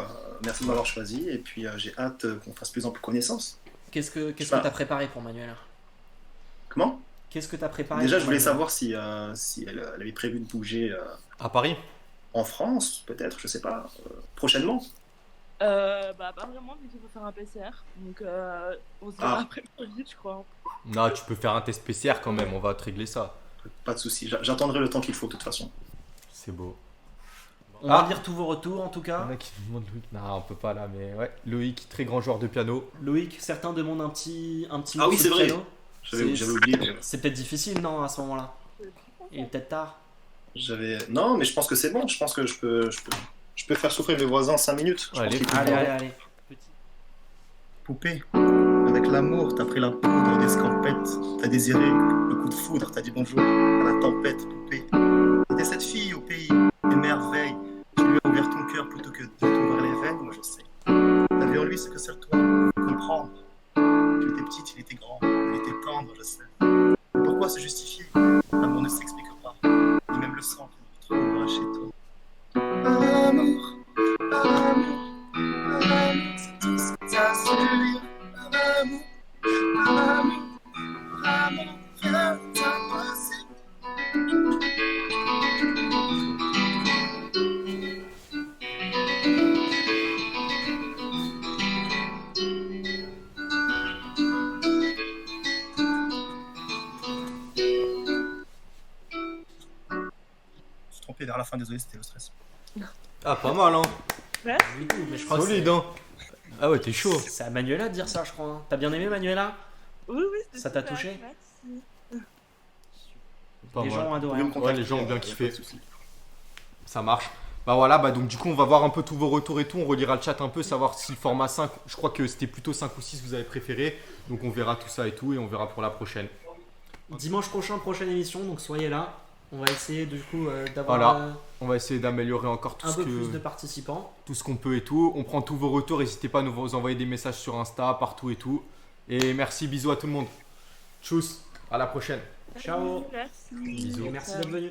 merci de m'avoir choisi et puis j'ai hâte qu'on fasse plus en plus connaissance. Qu'est-ce que je sais pas. t'as préparé pour Manuela? Comment? Qu'est-ce que t'as préparé Déjà, pour je voulais Manuela savoir si elle avait prévu de bouger À Paris. en France, peut-être, je sais pas, prochainement. Bah pas vraiment vu qu'il faut faire un PCR. Donc on se verra Ah. après le Covid, je crois. Non, tu peux faire un test PCR quand même, on va te régler ça. Pas de souci, j'attendrai le temps qu'il faut de toute façon. C'est beau. On va lire tous vos retours en tout cas. Il y en a qui demandent Loïc. Non, on peut pas là, mais ouais. Loïc, très grand joueur de piano. Loïc, certains demandent un petit Ah mot oui, sur c'est le vrai. piano. J'avais oublié. C'est peut-être difficile, non, à ce moment-là. Il est peut-être tard. Non, mais je pense que c'est bon. Je pense que je peux faire souffrir mes voisins 5 minutes. Je pense qu'ils Allez, peuvent allez, voir. allez. Poupée, avec l'amour, t'as pris la poudre des scampettes. T'as désiré le coup de foudre, t'as dit bonjour à la tempête, poupée. T'étais cette fille au pays des merveilles. Tu lui as ouvert ton cœur plutôt que de t'ouvrir les veines, moi je sais. T'avais en lui ce que seul toi peux comprendre. Tu étais petite, il était grand, il était tendre, je sais. Mais pourquoi se justifier? L'amour ne s'explique pas, ni même le sang qu'on retrouvera chez toi. Amour, c'est tout ce que t'as su dire. Amour, viens t'embrasser. Je me suis trompé vers la fin, désolé, c'était le stress. Ah, pas mal, hein. Merci. Du coup, mais je crois Solide, que hein. Ah ouais, t'es chaud. c'est à Manuela de dire ça, je crois. hein. T'as bien aimé Manuela? Oui, c'était Ça t'a super, touché? Merci. Pas Les mal. gens ont adoré. Vous pouvez me Ouais, contacter, les gens ont bien y a kiffé. pas de souci. Ça marche. Bah voilà, bah donc du coup on va voir un peu tous vos retours et tout, on relira le chat un peu, savoir si le format 5, je crois que c'était plutôt 5 ou 6 vous avez préféré, donc on verra tout ça et tout et on verra pour la prochaine. Dimanche prochain, prochaine émission, donc soyez là. On va essayer du coup d'avoir Voilà, on va essayer d'améliorer encore tout un ce peu que, plus de participants. tout ce qu'on peut et tout. On prend tous vos retours, n'hésitez pas à nous envoyer des messages sur Insta, partout et tout. Et merci, bisous à tout le monde. Tchuss, à la prochaine. Ciao. Merci. Bisous. Et merci d'être venu.